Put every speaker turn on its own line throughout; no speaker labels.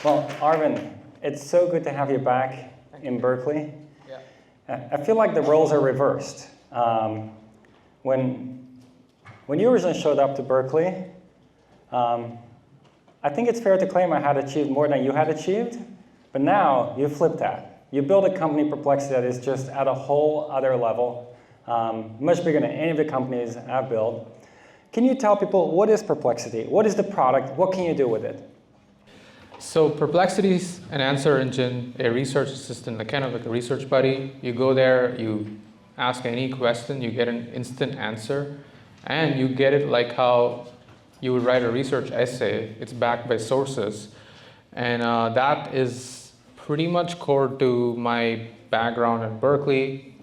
Well, Aravind, it's so good to have you back in Berkeley.
Yeah.
I feel like the roles are reversed. When you originally showed up to Berkeley, I think it's fair to claim I had achieved more than you had achieved, but now you flipped that. You build a company, Perplexity, that is just at a whole other level, much bigger than any of the companies I've built. Can you tell people, what is Perplexity? What is the product? What can you do with it?
So Perplexity is an answer engine, a research assistant, kind of like a research buddy. You go there, you ask any question, you get an instant answer, and you get it like how you would write a research essay. It's backed by sources, and that is pretty much core to my background at Berkeley.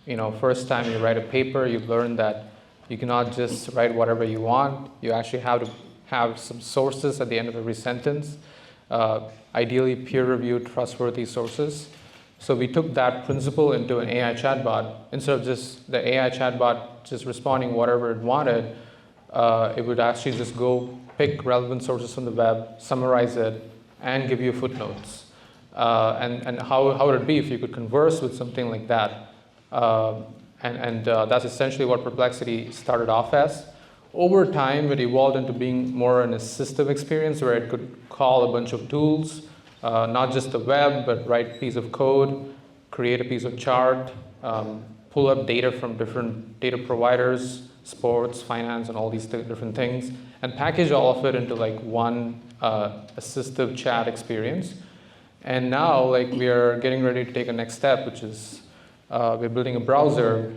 You know, first time you write a paper, you learn that you cannot just write whatever you want. You actually have to have some sources at the end of every sentence. Ideally peer-reviewed, trustworthy sources. So we took that principle into an AI chatbot. Instead of just the AI chatbot just responding whatever it wanted, it would actually just go pick relevant sources from the web, summarize it, and give you footnotes. And how would it be if you could converse with something like that? That's essentially what Perplexity started off as. Over time, it evolved into being more an assistive experience where it could call a bunch of tools, not just the web, but write a piece of code, create a piece of chart, pull up data from different data providers, sports, finance, and all these different things, and package all of it into like one assistive chat experience. And now, like, we are getting ready to take a next step, which is we're building a browser,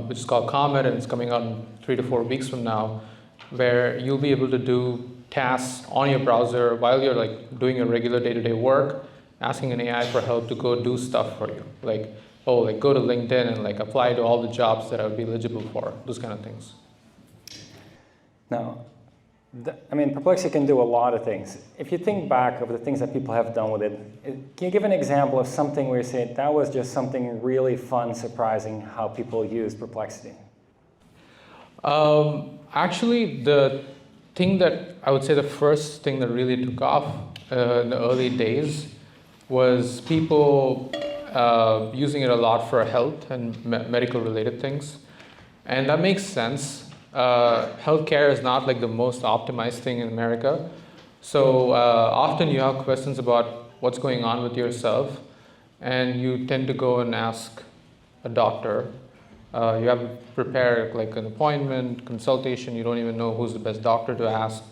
which is called Comet, and it's coming out in 3 to 4 weeks from now, where you'll be able to do tasks on your browser while you're like doing your regular day-to-day work, asking an AI for help to go do stuff for you. Like, oh, like go to LinkedIn and like apply to all the jobs that I would be eligible for, those kind of things.
Now, I mean, Perplexity can do a lot of things. If you think back of the things that people have done with it, can you give an example of something where you say that was just something really fun, surprising, how people use Perplexity?
Actually, the thing that I would say the first thing that really took off in the early days was people using it a lot for health and medical related things. And that makes sense. Healthcare is not like the most optimized thing in America. So often you have questions about what's going on with yourself, and you tend to go and ask a doctor. You have to prepare like an appointment, consultation. You don't even know who's the best doctor to ask.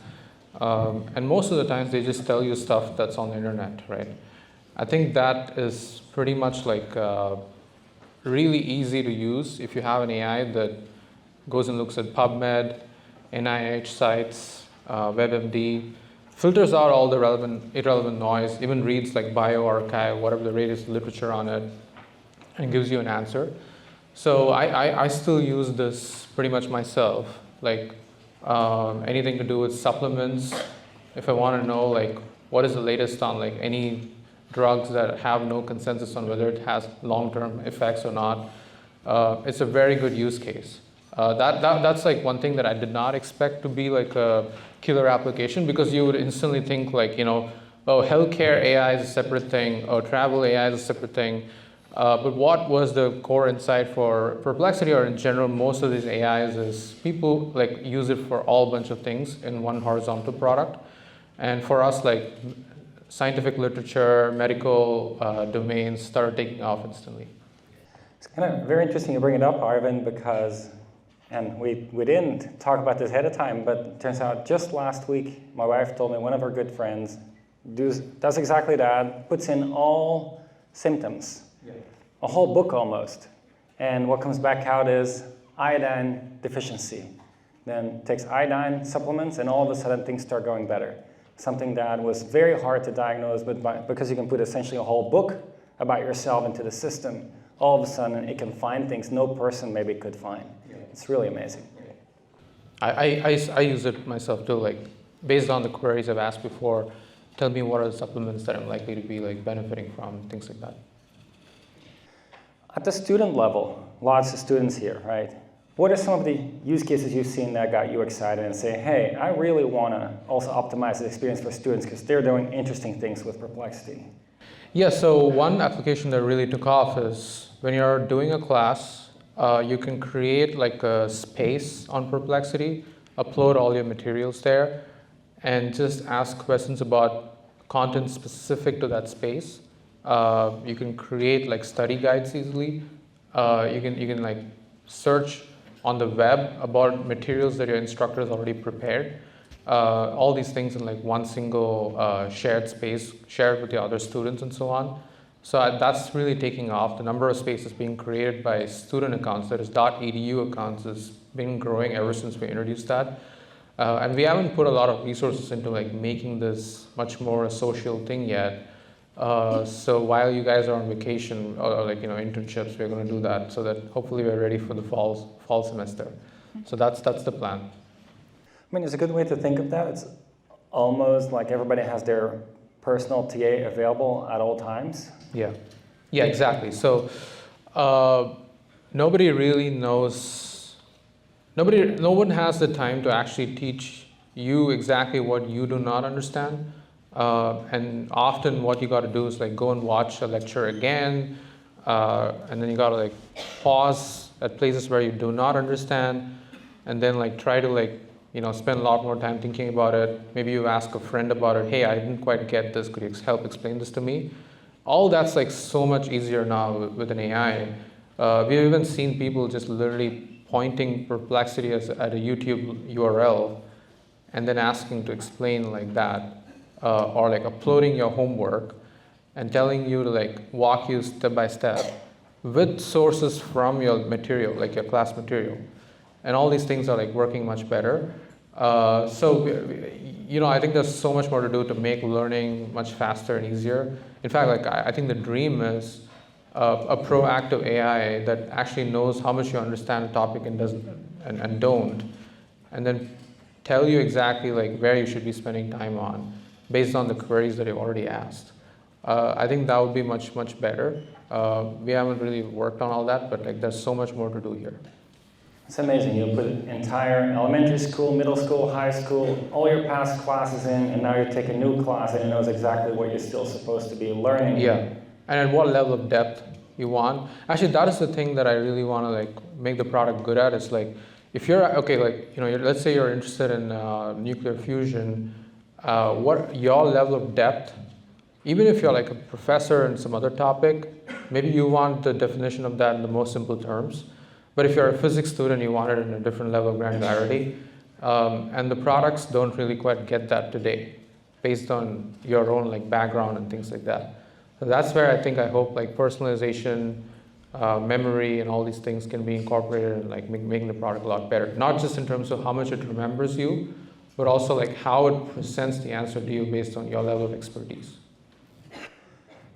And most of the times they just tell you stuff that's on the internet, right? I think that is pretty much like really easy to use if you have an AI that goes and looks at PubMed, NIH sites, WebMD, filters out all the irrelevant noise, even reads like bioarchive, whatever the latest literature on it, and gives you an answer. So I still use this pretty much myself, like anything to do with supplements. If I want to know like what is the latest on like any drugs that have no consensus on whether it has long-term effects or not, it's a very good use case. That's like one thing that I did not expect to be like a killer application, because you would instantly think like, you know, oh, healthcare AI is a separate thing, or travel AI is a separate thing. But what was the core insight for Perplexity, or in general most of these AIs, is people like use it for all bunch of things in one horizontal product. And for us, like scientific literature, medical domains started taking off instantly.
It's kind of very interesting you bring it up, Aravind, because, and we didn't talk about this ahead of time, but it turns out just last week, my wife told me one of her good friends does exactly that, puts in all symptoms. Yeah. A whole book almost. And what comes back out is iodine deficiency. Then takes iodine supplements, and all of a sudden things start going better. Something that was very hard to diagnose, but because you can put essentially a whole book about yourself into the system, all of a sudden it can find things no person maybe could find. Yeah. It's really amazing.
I use it myself too, like based on the queries I've asked before, tell me what are the supplements that I'm likely to be like benefiting from, things like that.
At the student level, lots of students here, right? What are some of the use cases you've seen that got you excited and say, hey, I really want to also optimize the experience for students because they're doing interesting things with Perplexity?
Yeah, so one application that really took off is when you're doing a class, you can create like a space on Perplexity, upload all your materials there, and just ask questions about content specific to that space. You can create like study guides easily. You can like search on the web about materials that your instructor has already prepared. All these things in like one single shared space, shared with the other students and so on. So that's really taking off. The number of spaces being created by student accounts, that is .edu accounts, has been growing ever since we introduced that. And we haven't put a lot of resources into like making this much more a social thing yet. So while you guys are on vacation or like internships, we're going to do that so that hopefully we're ready for the fall semester. So that's the plan.
I mean, it's a good way to think of that. It's almost like everybody has their personal TA available at all times.
Yeah, exactly. So nobody really knows. No one has the time to actually teach you exactly what you do not understand. And often what you got to do is like go and watch a lecture again, and then you got to like pause at places where you do not understand, and then like try to like spend a lot more time thinking about it. Maybe you ask a friend about it. Hey, I didn't quite get this. Could you help explain this to me? All that's like so much easier now with an AI. We've even seen people just literally pointing Perplexity at a YouTube URL and then asking to explain like that. Or like uploading your homework and telling you to like walk you step by step with sources from your material, like your class material. And all these things are like working much better. So I think there's so much more to do to make learning much faster and easier. In fact, like I think the dream is a proactive AI that actually knows how much you understand a topic and doesn't and don't, and then tell you exactly like where you should be spending time on, based on the queries that you've already asked. I think that would be much better. We haven't really worked on all that, but like there's so much more to do here.
It's amazing. You put entire elementary school, middle school, high school, all your past classes in, and now you take a new class and it knows exactly what you're still supposed to be learning.
Yeah, and at what level of depth you want. Actually, that is the thing that I really want to like make the product good at. It's like if you're let's say you're interested in nuclear fusion. What your level of depth, even if you're like a professor in some other topic, maybe you want the definition of that in the most simple terms. But if you're a physics student, you want it in a different level of granularity. And the products don't really quite get that today, based on your own like background and things like that. So that's where I hope like personalization, memory, and all these things can be incorporated and like making the product a lot better. Not just in terms of how much it remembers you, but also like how it presents the answer to you based on your level of expertise.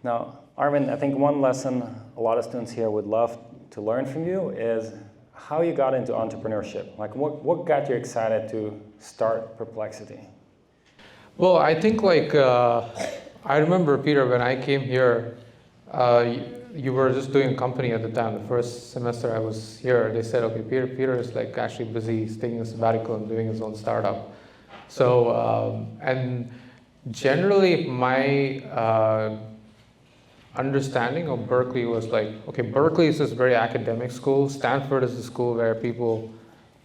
Now, Aravind, I think one lesson a lot of students here would love to learn from you is how you got into entrepreneurship. Like what got you excited to start Perplexity?
Well, I think like, I remember, Peter, when I came here, you were just doing a company at the time. The first semester I was here, they said, okay, Peter is like actually busy, he's taking a sabbatical and doing his own startup. So, and generally my understanding of Berkeley was like, okay, Berkeley is this very academic school. Stanford is the school where people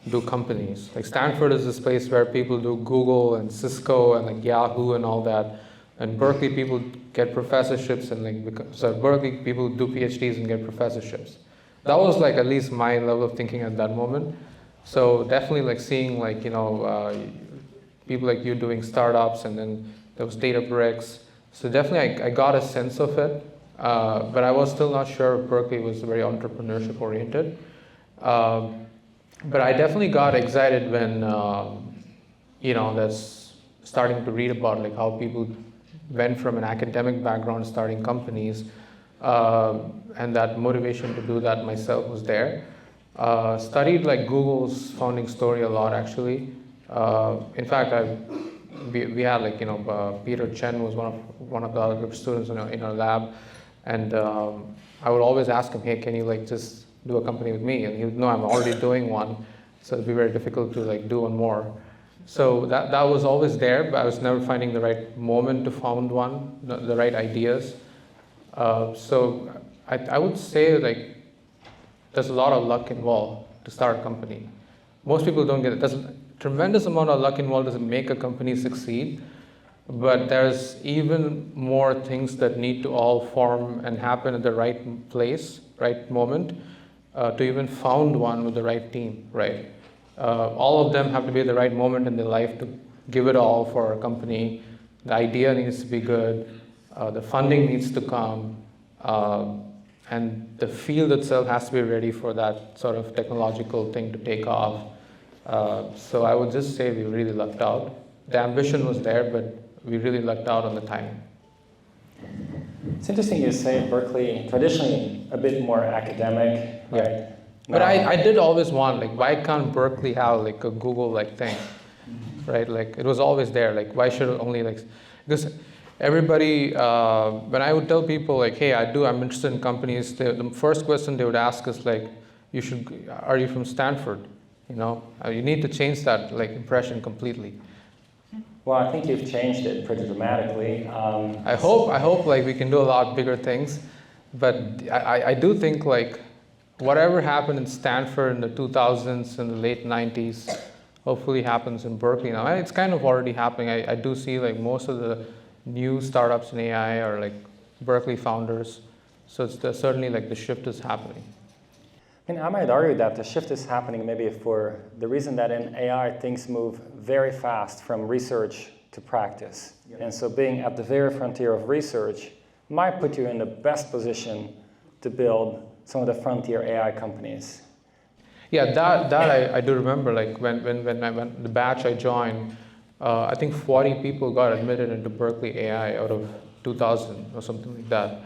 do companies. Like Stanford is this place where people do Google and Cisco and like Yahoo and all that. And Berkeley people get professorships and like, so Berkeley people do PhDs and get professorships. That was like at least my level of thinking at that moment. So definitely like seeing like, people like you doing startups, and then there was Databricks. So definitely I got a sense of it, but I was still not sure if Berkeley was very entrepreneurship oriented. But I definitely got excited when, that's starting to read about like how people went from an academic background starting companies, and that motivation to do that myself was there. Studied like Google's founding story a lot actually. In fact, we had like Peter Chen was one of the other students in our lab, and I would always ask him, hey, can you like just do a company with me, and he would know I'm already doing one, so it'd be very difficult to like do one more. So that was always there, but I was never finding the right moment to found one, the right ideas. So I would say like there's a lot of luck involved to start a company. Most people don't get it. There's a tremendous amount of luck involved to make a company succeed, but there's even more things that need to all form and happen at the right place, right moment, to even found one with the right team, right? All of them have to be at the right moment in their life to give it all for a company. The idea needs to be good, the funding needs to come, and the field itself has to be ready for that sort of technological thing to take off. So I would just say we really lucked out. The ambition was there, but we really lucked out on the timing.
It's interesting you say Berkeley, traditionally a bit more academic, right?
Yeah. But I did always want, like, why can't Berkeley have like a Google-like thing, right? Like, it was always there. Like, why should it only like, because everybody, when I would tell people like, hey, I'm interested in companies, the first question they would ask is like, are you from Stanford? You know, you need to change that like impression completely.
Well, I think you've changed it pretty dramatically.
I hope like we can do a lot bigger things, but I do think like whatever happened in Stanford in the 2000s and the late 90s, hopefully happens in Berkeley now. And it's kind of already happening. I do see like most of the new startups in AI are like Berkeley founders. So it's certainly like the shift is happening.
I mean, I might argue that the shift is happening maybe for the reason that in AI things move very fast from research to practice. Yeah. And so being at the very frontier of research might put you in the best position to build some of the frontier AI companies.
Yeah, that I do remember, like when I went, the batch I joined, I think 40 people got admitted into Berkeley AI out of 2,000 or something like that.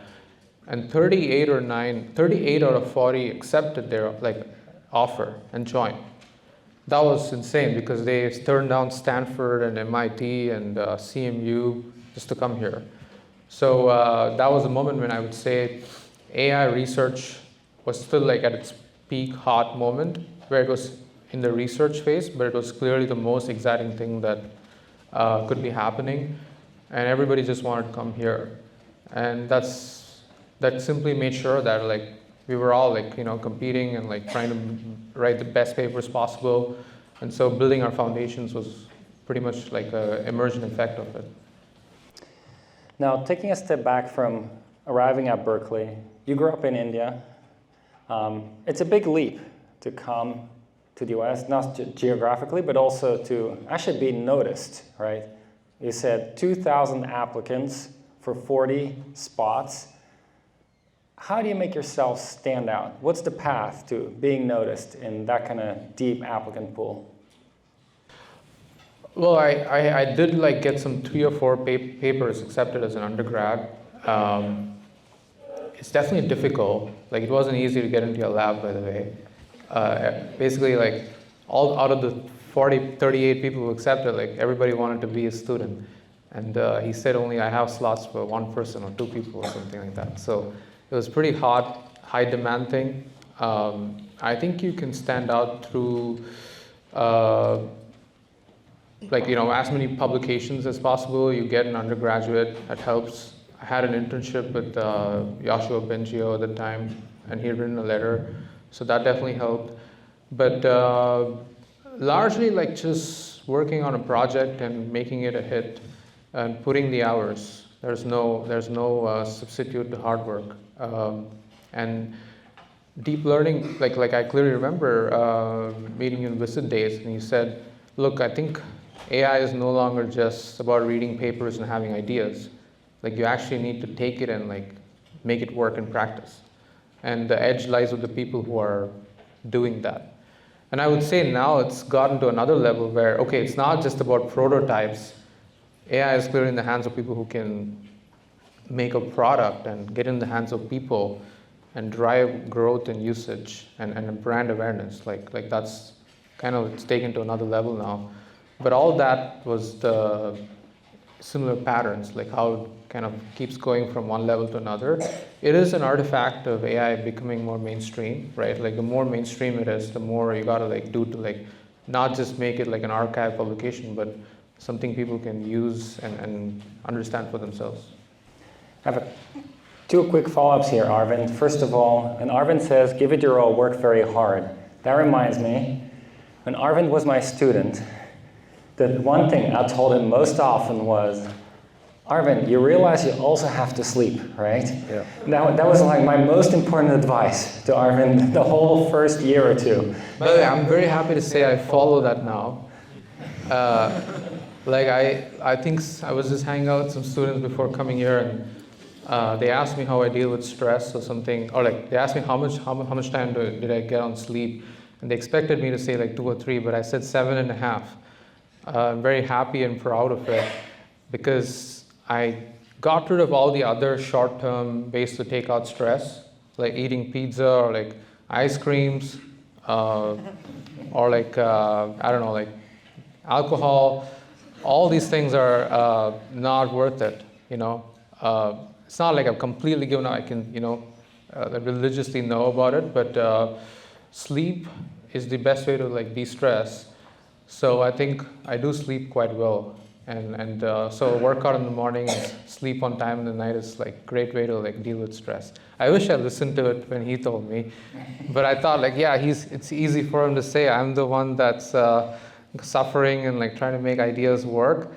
And 38 out of 40 accepted their like offer and joined. That was insane because they turned down Stanford and MIT and CMU just to come here. So that was a moment when I would say AI research was still like at its peak hot moment, where it was in the research phase, but it was clearly the most exciting thing that could be happening, and everybody just wanted to come here. And that simply made sure that like we were all like, you know, competing and like trying to write the best papers possible. And so building our foundations was pretty much like an emergent effect of it.
Now, taking a step back from arriving at Berkeley, you grew up in India. It's a big leap to come to the US, not geographically, but also to actually be noticed, right? You said 2,000 applicants for 40 spots. How do you make yourself stand out? What's the path to being noticed in that kind of deep applicant pool?
Well, I did like get some 3 or 4 papers accepted as an undergrad. It's definitely difficult. Like, it wasn't easy to get into your lab, by the way. Basically, like, all out of the 38 people who accepted, like, everybody wanted to be a student. And he said only I have slots for 1 person or 2 people or something like that. So it was pretty hot, high demand thing. I think you can stand out through like, you know, as many publications as possible. You get an undergraduate, that helps. I had an internship with Yoshua Bengio at the time, and he had written a letter, so that definitely helped. But largely like just working on a project and making it a hit and putting the hours. There's no substitute to hard work. And deep learning, like I clearly remember meeting you in Visit Days, and you said, look, I think AI is no longer just about reading papers and having ideas. Like, you actually need to take it and like make it work in practice. And the edge lies with the people who are doing that. And I would say now it's gotten to another level where, okay, it's not just about prototypes. AI is clearly in the hands of people who can make a product and get in the hands of people and drive growth and usage and brand awareness. Like that's kind of, it's taken to another level now. But all that was similar patterns, like how it kind of keeps going from one level to another. It is an artifact of AI becoming more mainstream, right? Like the more mainstream it is, the more you gotta like do to like not just make it like an archive publication, but something people can use and understand for themselves.
I have two quick follow-ups here, Aravind. First of all, when Aravind says, give it your all, work very hard, that reminds me, when Aravind was my student, the one thing I told him most often was, Aravind, you realize you also have to sleep, right?
Yeah.
That was like my most important advice to Aravind the whole first year or two.
By the way, I'm very happy to say I follow that now. Like I think I was just hanging out with some students before coming here, and they asked me how I deal with stress or something, or like they asked me how much time did I get on sleep, and they expected me to say like 2 or 3, but I said 7.5. I'm very happy and proud of it because I got rid of all the other short-term ways to take out stress, like eating pizza or like ice creams, or like I don't know, like alcohol. All these things are not worth it, you know. It's not like I've completely given up. I can, you know, religiously know about it, but sleep is the best way to like de-stress. So I think I do sleep quite well, and so work out in the morning and sleep on time in the night is like a great way to like deal with stress. I wish I listened to it when he told me, but I thought like, yeah, it's easy for him to say. I'm the one that's suffering and like trying to make ideas work,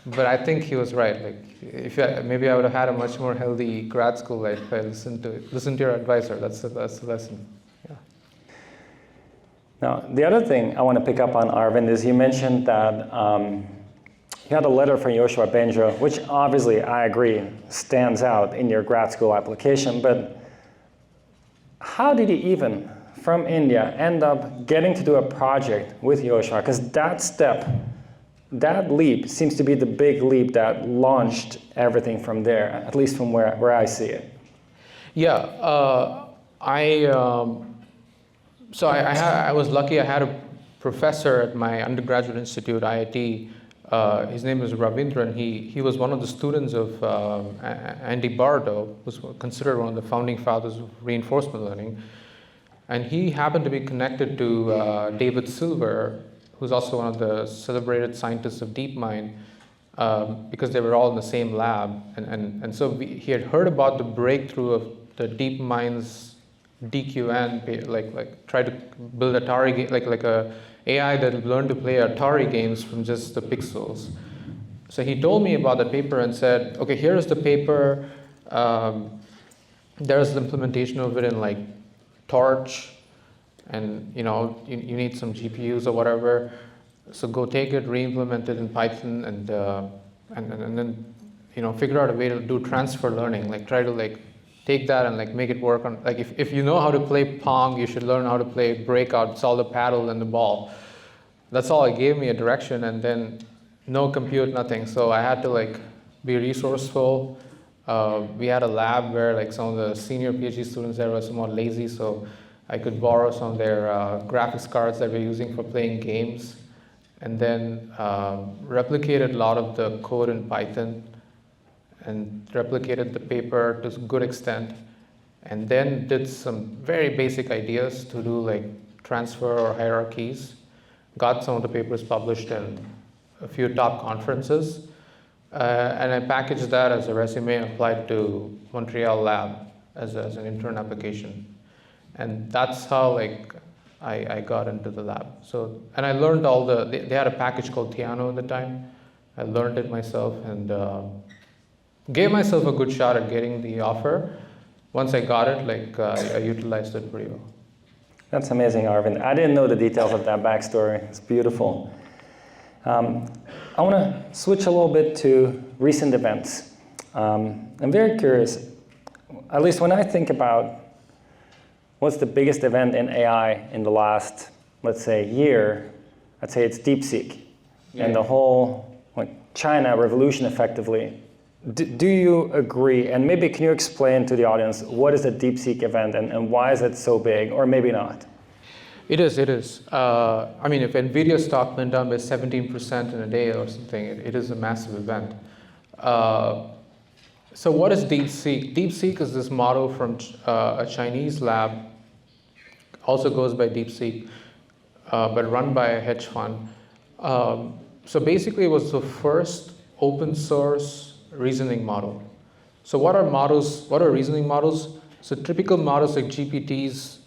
but I think he was right. Like maybe I would have had a much more healthy grad school life if I listened to your advisor. That's the lesson. Yeah.
Now, the other thing I want to pick up on, Aravind, is you mentioned that you had a letter from Yoshua Bengio, which obviously, I agree, stands out in your grad school application, but how did you even, from India, end up getting to do a project with Yoshua? Because that step, that leap seems to be the big leap that launched everything from there, at least from where I see it.
Yeah, So I was lucky. I had a professor at my undergraduate institute, IIT. His name is Ravindra, and he was one of the students of Andy Bardo, who's considered one of the founding fathers of reinforcement learning. And he happened to be connected to David Silver, who's also one of the celebrated scientists of DeepMind, because they were all in the same lab. And so he had heard about the breakthrough of the DeepMind's DQN, like try to build Atari game, like a AI that learned to play Atari games from just the pixels. So he told me about the paper and said, okay, here's the paper. There's the implementation of it in like Torch, and you know you need some GPUs or whatever. So go take it, re-implement it in Python, and then you know figure out a way to do transfer learning. Like try to like take that and like make it work on, like if you know how to play Pong, you should learn how to play Breakout. It's all the paddle and the ball. That's all. It gave me a direction, and then no compute, nothing. So I had to like be resourceful. We had a lab where like some of the senior PhD students there were somewhat lazy, so I could borrow some of their graphics cards that we're using for playing games, and then replicated a lot of the code in Python, and replicated the paper to a good extent, and then did some very basic ideas to do like transfer or hierarchies. Got some of the papers published in a few top conferences, and I packaged that as a resume and applied to Montreal lab as an intern application. And that's how like I got into the lab. So, and I learned all they had a package called Tiano at the time. I learned it myself and gave myself a good shot at getting the offer. Once I got it, like I utilized it pretty well.
That's amazing, Aravind. I didn't know the details of that backstory. It's beautiful. I want to switch a little bit to recent events. I'm very curious, at least when I think about what's the biggest event in AI in the last, let's say, year, I'd say it's DeepSeek. Yeah. And the whole like, China revolution, effectively. Do you agree? And maybe can you explain to the audience what is a DeepSeek event and why is it so big, or maybe not?
It is. I mean, if NVIDIA stock went down by 17% in a day or something, it is a massive event. So what is DeepSeek? DeepSeek is this model from a Chinese lab, also goes by DeepSeek, but run by a hedge fund. So basically it was the first open source reasoning model. So what are models? What are reasoning models? So typical models like GPTs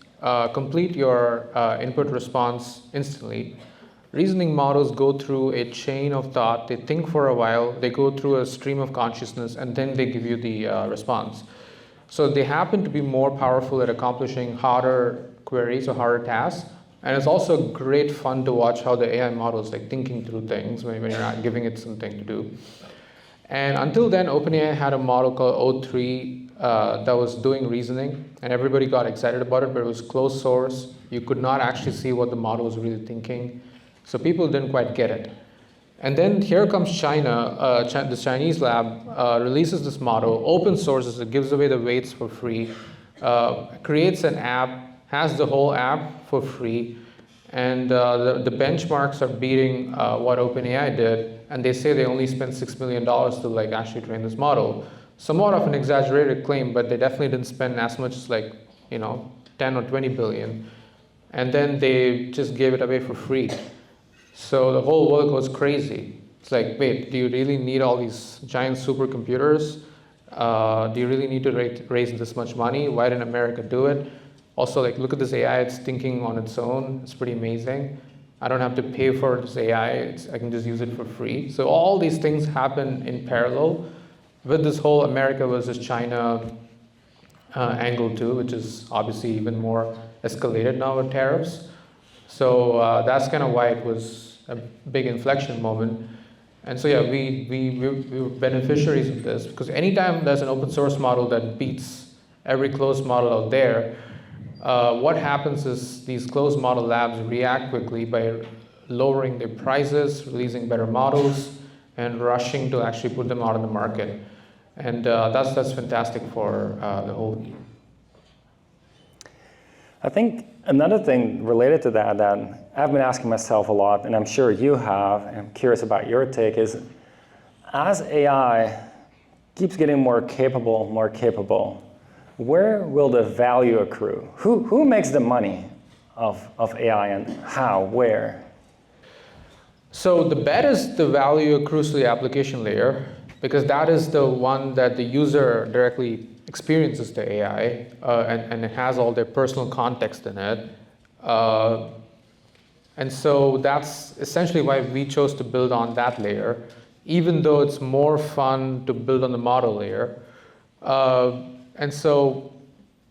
complete your input response instantly. Reasoning models go through a chain of thought. They think for a while, they go through a stream of consciousness, and then they give you the response. So they happen to be more powerful at accomplishing harder queries or harder tasks. And it's also great fun to watch how the AI model is like thinking through things when you're not giving it something to do. And until then, OpenAI had a model called O3 that was doing reasoning, and everybody got excited about it, but it was closed source. You could not actually see what the model was really thinking. So people didn't quite get it. And then here comes China. The Chinese lab releases this model, open sources it, gives away the weights for free, creates an app, has the whole app for free, and the benchmarks are beating what OpenAI did, and they say they only spent $6 million to like actually train this model. Somewhat of an exaggerated claim, but they definitely didn't spend as much as like 10 or 20 billion, and then they just gave it away for free. So the whole world goes crazy. It's like, wait, do you really need all these giant supercomputers? Do you really need to raise this much money? Why didn't America do it? Also, like, look at this AI, it's thinking on its own. It's pretty amazing. I don't have to pay for this AI. I can just use it for free. So all these things happen in parallel with this whole America versus China angle too, which is obviously even more escalated now with tariffs. So that's kind of why it was a big inflection moment. And so yeah, we were beneficiaries of this, because anytime there's an open source model that beats every closed model out there, what happens is these closed model labs react quickly by lowering their prices, releasing better models, and rushing to actually put them out on the market. And that's fantastic for the whole.
I think another thing related to that I've been asking myself a lot, and I'm sure you have, and I'm curious about your take, is as AI keeps getting more capable, where will the value accrue? Who makes the money of AI, and how, where?
So the bet is the value accrues to the application layer, because that is the one that the user directly experiences the AI, and it has all their personal context in it. And so that's essentially why we chose to build on that layer, even though it's more fun to build on the model layer. And so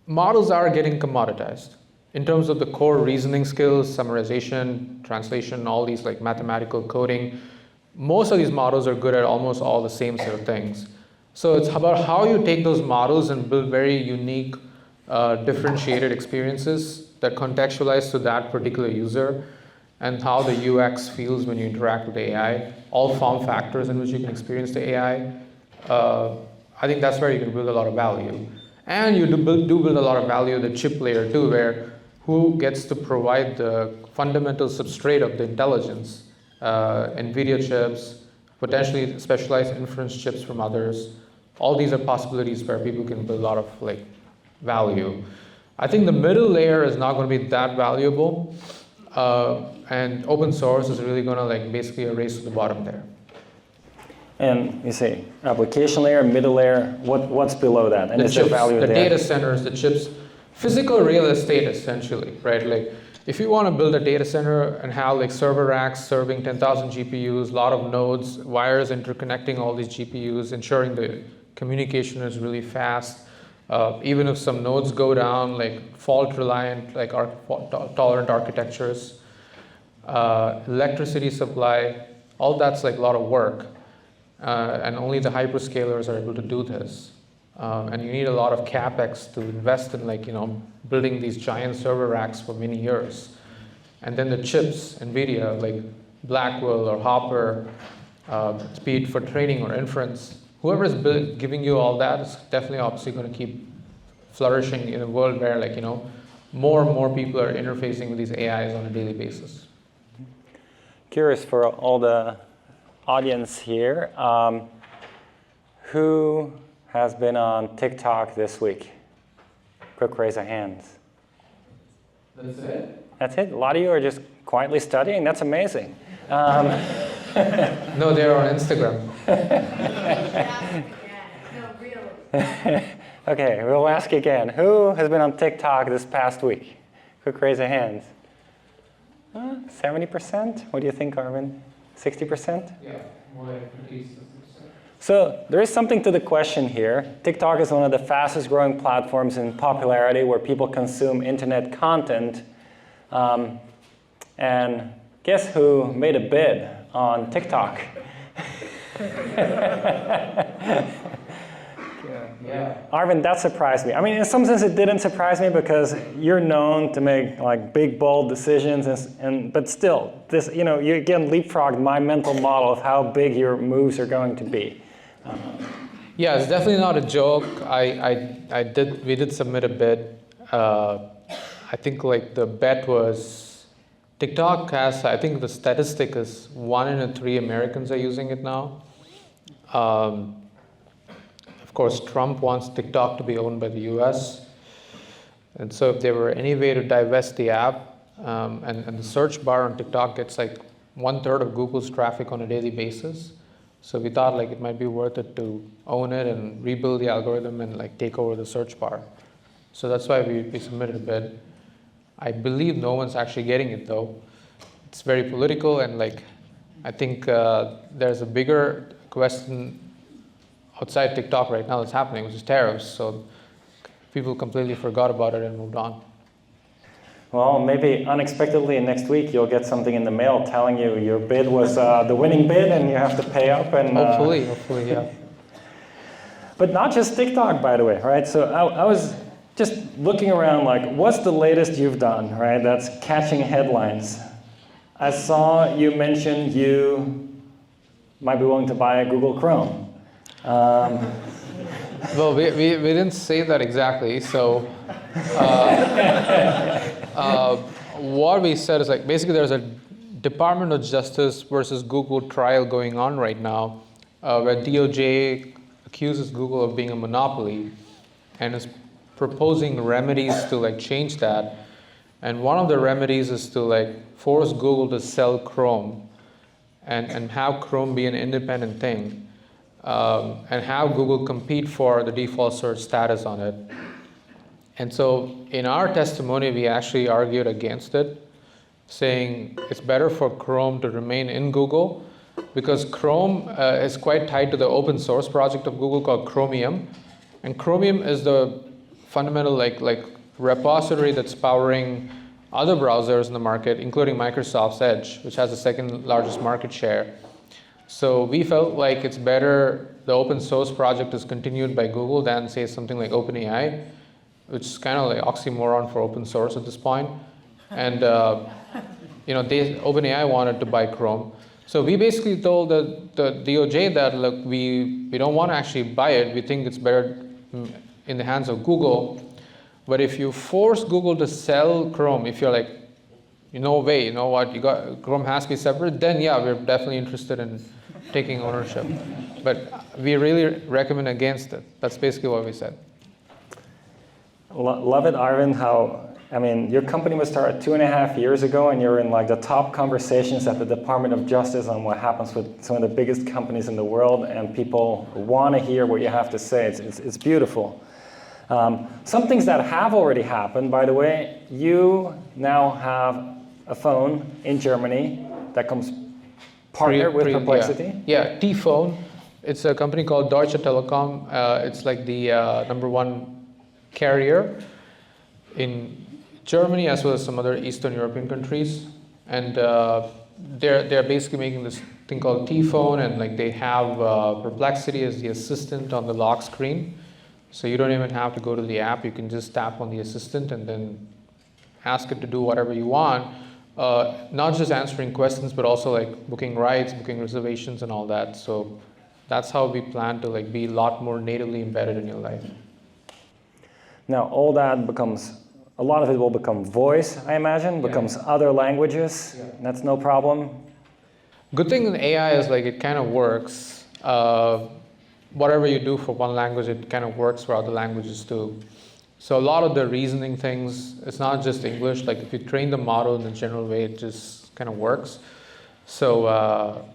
models are getting commoditized in terms of the core reasoning skills, summarization, translation, all these like mathematical coding. Most of these models are good at almost all the same sort of things. So it's about how you take those models and build very unique, differentiated experiences that contextualize to that particular user, and how the UX feels when you interact with AI, all form factors in which you can experience the AI. I think that's where you can build a lot of value. And you do build a lot of value at the chip layer too, where who gets to provide the fundamental substrate of the intelligence, NVIDIA chips, potentially specialized inference chips from others. All these are possibilities where people can build a lot of like value. I think the middle layer is not going to be that valuable, and open source is really going to like basically a race to the bottom there.
And you say application layer, middle layer, what's below that? And
the
is
chips,
there value
the
there?
data centers, the chips, physical real estate essentially, right? Like if you want to build a data center and have like server racks serving 10,000 GPUs, a lot of nodes, wires interconnecting all these GPUs, ensuring the communication is really fast. Even if some nodes go down, like fault reliant, like tolerant architectures, electricity supply, all that's like a lot of work. And only the hyperscalers are able to do this. And you need a lot of capex to invest in like, building these giant server racks for many years. And then the chips, NVIDIA, like Blackwell or Hopper, speed for training or inference, whoever is giving you all that is definitely obviously going to keep flourishing in a world where like, more and more people are interfacing with these AIs on a daily basis.
Curious for all the audience here. Who has been on TikTok this week? Quick raise of hands.
That's it?
That's it? A lot of you are just quietly studying? That's amazing.
No, they're on Instagram.
No, really.
Okay, we'll ask again. Who has been on TikTok this past week? Quick raise of hands. 70%? What do you think, Aravind? 60%?
Yeah, more like 50%.
So there is something to the question here. TikTok is one of the fastest growing platforms in popularity where people consume internet content. And guess who made a bid on TikTok?
Yeah.
Aravind, that surprised me. I mean, in some sense, it didn't surprise me because you're known to make like big, bold decisions, but still, this you again leapfrogged my mental model of how big your moves are going to be.
Yeah, it's definitely not a joke. We did submit a bid. I think like the bet was TikTok has. I think the statistic is 1 in 3 Americans are using it now. Of course, Trump wants TikTok to be owned by the US. And so if there were any way to divest the app, and the search bar on TikTok gets like 1/3 of Google's traffic on a daily basis. So we thought like it might be worth it to own it and rebuild the algorithm and like take over the search bar. So that's why we submitted a bid. I believe no one's actually getting it though. It's very political and like I think there's a bigger question outside TikTok right now that's happening, which is tariffs. So people completely forgot about it and moved on.
Well, maybe unexpectedly next week you'll get something in the mail telling you your bid was the winning bid and you have to pay up. And
hopefully, yeah.
But not just TikTok, by the way, right? So I was just looking around like, what's the latest you've done, right? That's catching headlines. I saw you mentioned you might be willing to buy a Google Chrome.
Well, we didn't say that exactly. So what we said is like basically there's a Department of Justice versus Google trial going on right now where DOJ accuses Google of being a monopoly and is proposing remedies to like change that. And one of the remedies is to like force Google to sell Chrome and have Chrome be an independent thing. And have Google compete for the default search status on it. And so in our testimony, we actually argued against it, saying it's better for Chrome to remain in Google because Chrome is quite tied to the open source project of Google called Chromium. And Chromium is the fundamental like repository that's powering other browsers in the market, including Microsoft's Edge, which has the second largest market share. So we felt like it's better the open source project is continued by Google than say something like OpenAI, which is kind of like oxymoron for open source at this point. And OpenAI wanted to buy Chrome. So we basically told the DOJ that look, we don't want to actually buy it. We think it's better in the hands of Google. But if you force Google to sell Chrome, if you're like, no way, you know what, Chrome has to be separate, then yeah, we're definitely interested in taking ownership. But we really recommend against it. That's basically what we said.
Love it, Aravind, how, I mean, your company was started 2.5 years ago and you're in like the top conversations at the Department of Justice on what happens with some of the biggest companies in the world and people want to hear what you have to say. It's beautiful. Some things that have already happened, by the way, you now have a phone in Germany that comes partnered with Perplexity.
Yeah, T-Phone. It's a company called Deutsche Telekom. It's like the #1 carrier in Germany as well as some other Eastern European countries. And they're basically making this thing called T-Phone, and like they have Perplexity as the assistant on the lock screen. So you don't even have to go to the app. You can just tap on the assistant and then ask it to do whatever you want. Not just answering questions, but also like booking rides, booking reservations and all that. So that's how we plan to like be a lot more natively embedded in your life.
Now all that becomes, a lot of it will become voice, I imagine, becomes other languages. Yeah. That's no problem.
Good thing in AI is like it kind of works. whatever you do for one language, it kind of works for other languages too. So a lot of the reasoning things, it's not just English. Like if you train the model in a general way, it just kind of works. So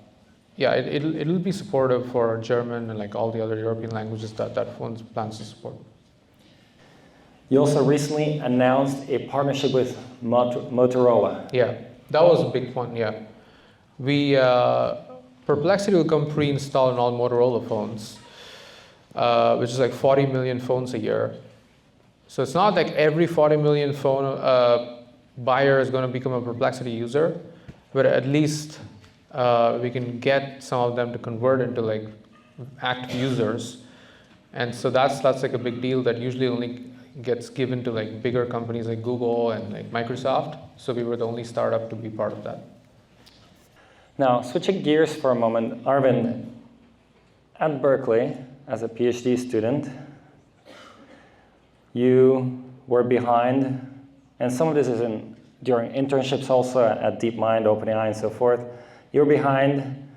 yeah, it'll be supportive for German and like all the other European languages that phone plans to support.
You also recently announced a partnership with Motorola.
Yeah, that was a big one. Yeah, we Perplexity will come pre-installed on all Motorola phones, which is like 40 million phones a year. So it's not like every 40 million phone buyer is going to become a Perplexity user, but at least we can get some of them to convert into like active users. And so that's like a big deal that usually only gets given to like bigger companies like Google and like Microsoft. So we were the only startup to be part of that.
Now, switching gears for a moment, Aravind, at Berkeley, as a PhD student, you were behind, and some of this is during internships also at DeepMind, OpenAI, and so forth. You were behind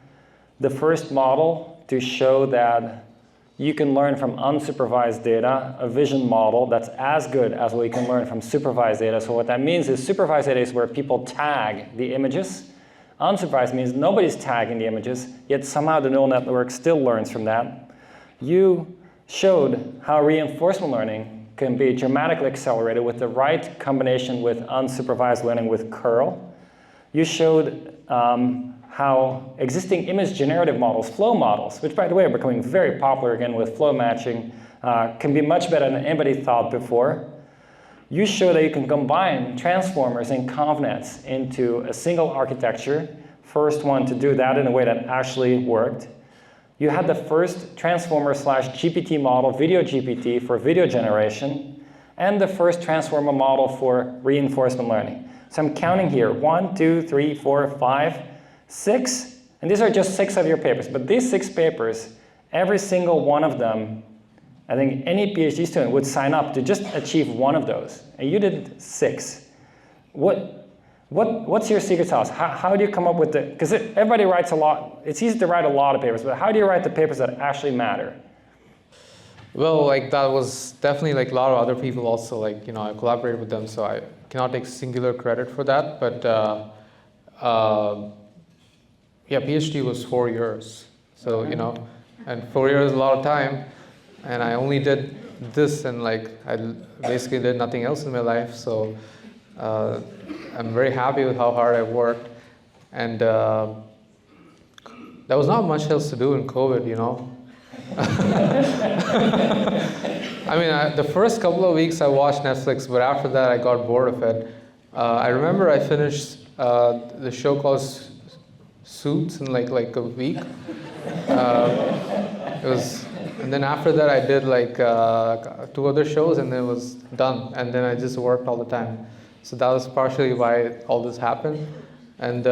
the first model to show that you can learn from unsupervised data, a vision model that's as good as what you can learn from supervised data. So what that means is supervised data is where people tag the images. Unsupervised means nobody's tagging the images, yet somehow the neural network still learns from that. You showed how reinforcement learning can be dramatically accelerated with the right combination with unsupervised learning with curl. You showed how existing image generative models, flow models, which by the way are becoming very popular again with flow matching, can be much better than anybody thought before. You show that you can combine transformers and convnets into a single architecture, first one to do that in a way that actually worked. You had the first transformer/GPT model, video GPT, for video generation, and the first transformer model for reinforcement learning. So I'm counting here, 1, 2, 3, 4, 5, 6, and these are just 6 of your papers, but these 6 papers, every single one of them, I think any PhD student would sign up to just achieve one of those, and you did 6. What's your secret sauce? How do you come up with the, because everybody writes a lot, it's easy to write a lot of papers, but how do you write the papers that actually matter?
Well, like that was definitely like a lot of other people also, like, you know, I collaborated with them, so I cannot take singular credit for that, but yeah, PhD was 4 years, so, you know, and 4 years is a lot of time, and I only did this, and like, I basically did nothing else in my life, so I'm very happy with how hard I worked, and there was not much else to do in COVID, you know. I mean, the first couple of weeks I watched Netflix, but after that I got bored of it. I remember I finished the show called Suits in like a week. It was, and then after that I did like 2 other shows, and then it was done. And then I just worked all the time. So that was partially why all this happened. And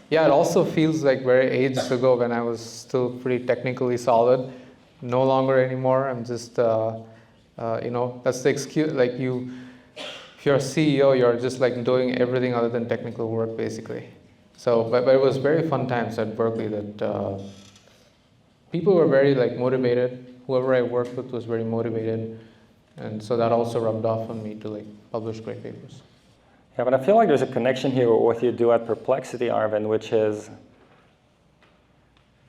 yeah, it also feels like very ages ago when I was still pretty technically solid. No longer anymore. I'm just, you know, that's the excuse. Like if you're a CEO, you're just like doing everything other than technical work, basically. So, but it was very fun times at Berkeley that people were very like motivated. Whoever I worked with was very motivated. And so that also rubbed off on me to like publish great papers.
Yeah, but I feel like there's a connection here with what you do at Perplexity, Aravind, which is,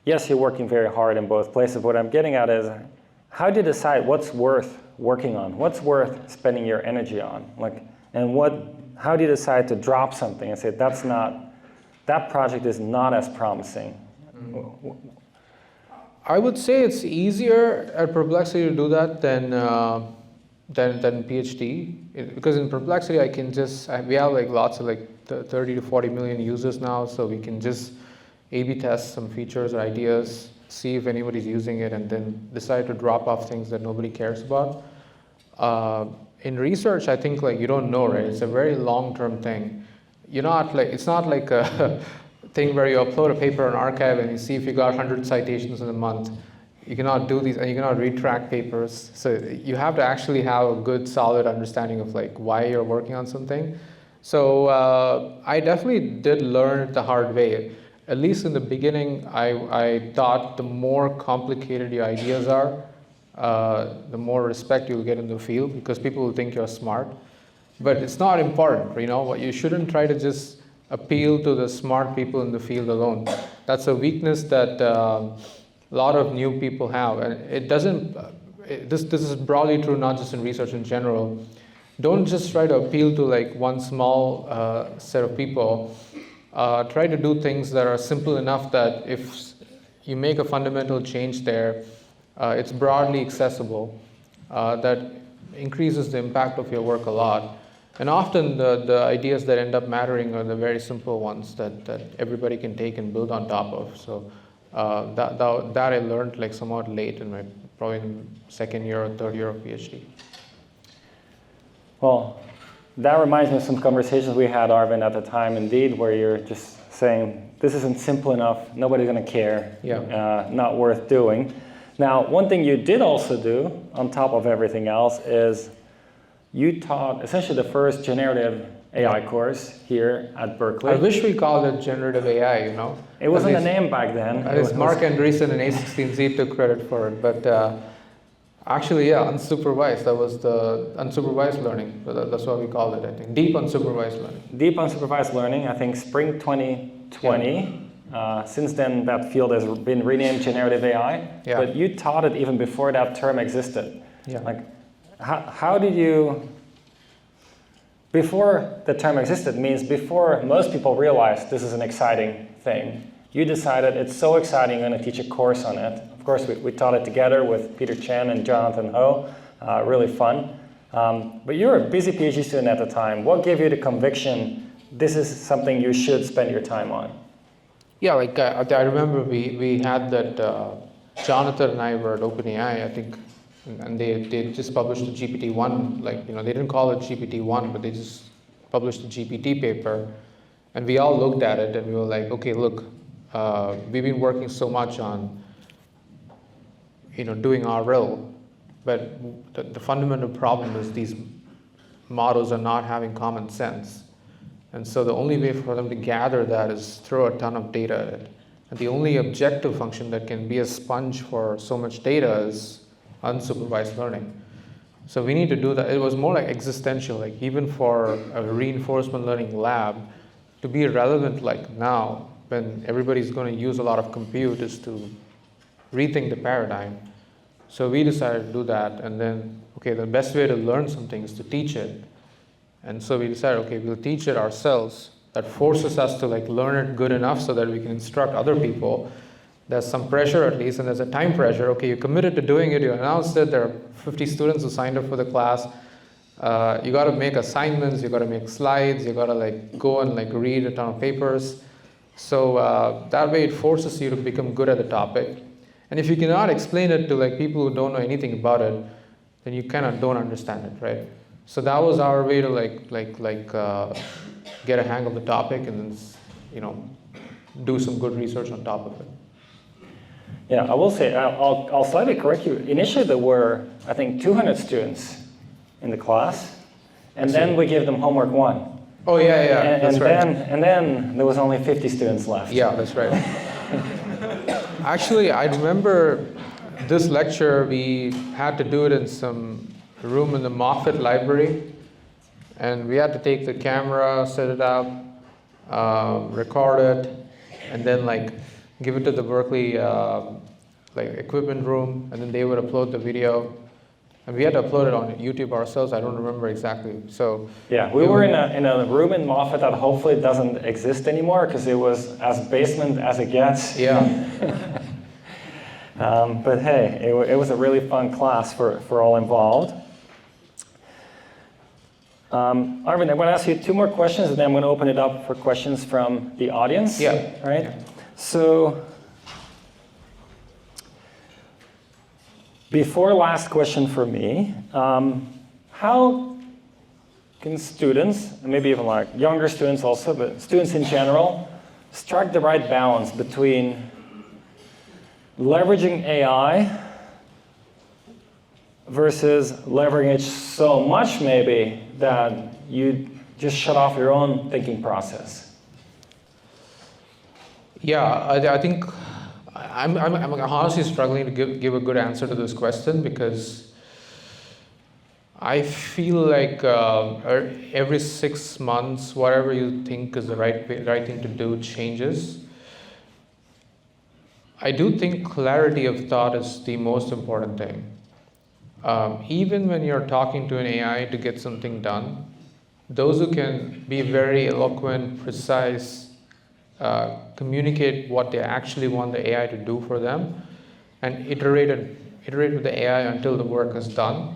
yes, you're working very hard in both places. What I'm getting at is, how do you decide what's worth working on? What's worth spending your energy on? Like, and how do you decide to drop something and say, that project is not as promising? Mm-hmm.
I would say it's easier at Perplexity to do that than PhD, because in Perplexity I can just, we have like lots of like 30 to 40 million users now, so we can just A/B test some features or ideas, see if anybody's using it, and then decide to drop off things that nobody cares about. In research, I think like you don't know, right? It's a very long-term thing. You're not like, it's not like a thing where you upload a paper on archive and you see if you got 100 citations in a month. You cannot do these, and you cannot retract papers. So you have to actually have a good, solid understanding of like why you're working on something. So I definitely did learn it the hard way. at least in the beginning, I thought the more complicated your ideas are, the more respect you'll get in the field because people will think you're smart. But it's not important, you know. You shouldn't try to just appeal to the smart people in the field alone. That's a weakness that a lot of new people have, and it doesn't. This is broadly true, not just in research in general. Don't just try to appeal to like one small set of people. Try to do things that are simple enough that if you make a fundamental change there, it's broadly accessible. That increases the impact of your work a lot. And often the ideas that end up mattering are the very simple ones that everybody can take and build on top of. So that I learned like somewhat late in my probably second year or third year of PhD.
Well, that reminds me of some conversations we had, Aravind, at the time, indeed, where you're just saying, this isn't simple enough, nobody's going to care, not worth doing. Now, one thing you did also do, on top of everything else, is you taught essentially the first generative AI course here at Berkeley.
I wish we called it generative AI, you know.
It wasn't a name back then.
Mark Andreessen and A16Z took credit for it, but actually, yeah, unsupervised. That was the unsupervised learning. That's what we called it, I think. Deep unsupervised learning.
Deep unsupervised learning, I think spring 2020. Yeah. Since then, that field has been renamed generative AI. Yeah. But you taught it even before that term existed.
Yeah.
Like, how did you, before the term existed, means before most people realized this is an exciting thing, you decided it's so exciting, I'm going to teach a course on it. Of course, we taught it together with Peter Chen and Jonathan Ho, really fun. But you were a busy PhD student at the time. What gave you the conviction this is something you should spend your time on?
Yeah, like I remember we had that, Jonathan and I were at OpenAI, I think, and they just published a GPT-1, like, you know, they didn't call it GPT-1, but they just published a GPT paper, and we all looked at it and we were like, okay, look, we've been working so much on, you know, doing RL, but the fundamental problem is these models are not having common sense. And so the only way for them to gather that is throw a ton of data at it. And the only objective function that can be a sponge for so much data is unsupervised learning. So we need to do that. It was more like existential, like even for a reinforcement learning lab, to be relevant like now, when everybody's going to use a lot of compute, is to rethink the paradigm. So we decided to do that, and then, okay, the best way to learn something is to teach it. And so we decided, okay, we'll teach it ourselves. That forces us to like learn it good enough so that we can instruct other people. There's some pressure at least, and there's a time pressure. Okay, you committed to doing it, you announced it, there are 50 students who signed up for the class. You got to make assignments, you got to make slides, you got to like go and like read a ton of papers. So that way it forces you to become good at the topic. And if you cannot explain it to like people who don't know anything about it, then you kind of don't understand it, right? So that was our way to get a hang of the topic and then, you know, do some good research on top of it.
Yeah, I will say, I'll slightly correct you. Initially there were, I think, 200 students in the class, and then we gave them homework 1.
Oh yeah, that's right.
And then there was only 50 students left.
Yeah, that's right. Actually, I remember this lecture, we had to do it in some room in the Moffett Library, and we had to take the camera, set it up, record it, and then like give it to the Berkeley like equipment room, and then they would upload the video. And we had to upload it on YouTube ourselves. I don't remember exactly. So
yeah, we were in a room in Moffett that hopefully doesn't exist anymore because it was as basement as it gets.
Yeah.
But hey, it was a really fun class for all involved. Aravind, I'm going to ask you 2 more questions, and then I'm going to open it up for questions from the audience.
Yeah.
All right.
Yeah.
So before last question for me, how can students, and maybe even like younger students also, but students in general, strike the right balance between leveraging AI versus leveraging it so much maybe that you just shut off your own thinking process?
Yeah, I think I'm honestly struggling to give a good answer to this question, because I feel like every 6 months, whatever you think is the right thing to do changes. I do think clarity of thought is the most important thing. Even when you're talking to an AI to get something done, those who can be very eloquent, precise, communicate what they actually want the AI to do for them, and iterate with the AI until the work is done,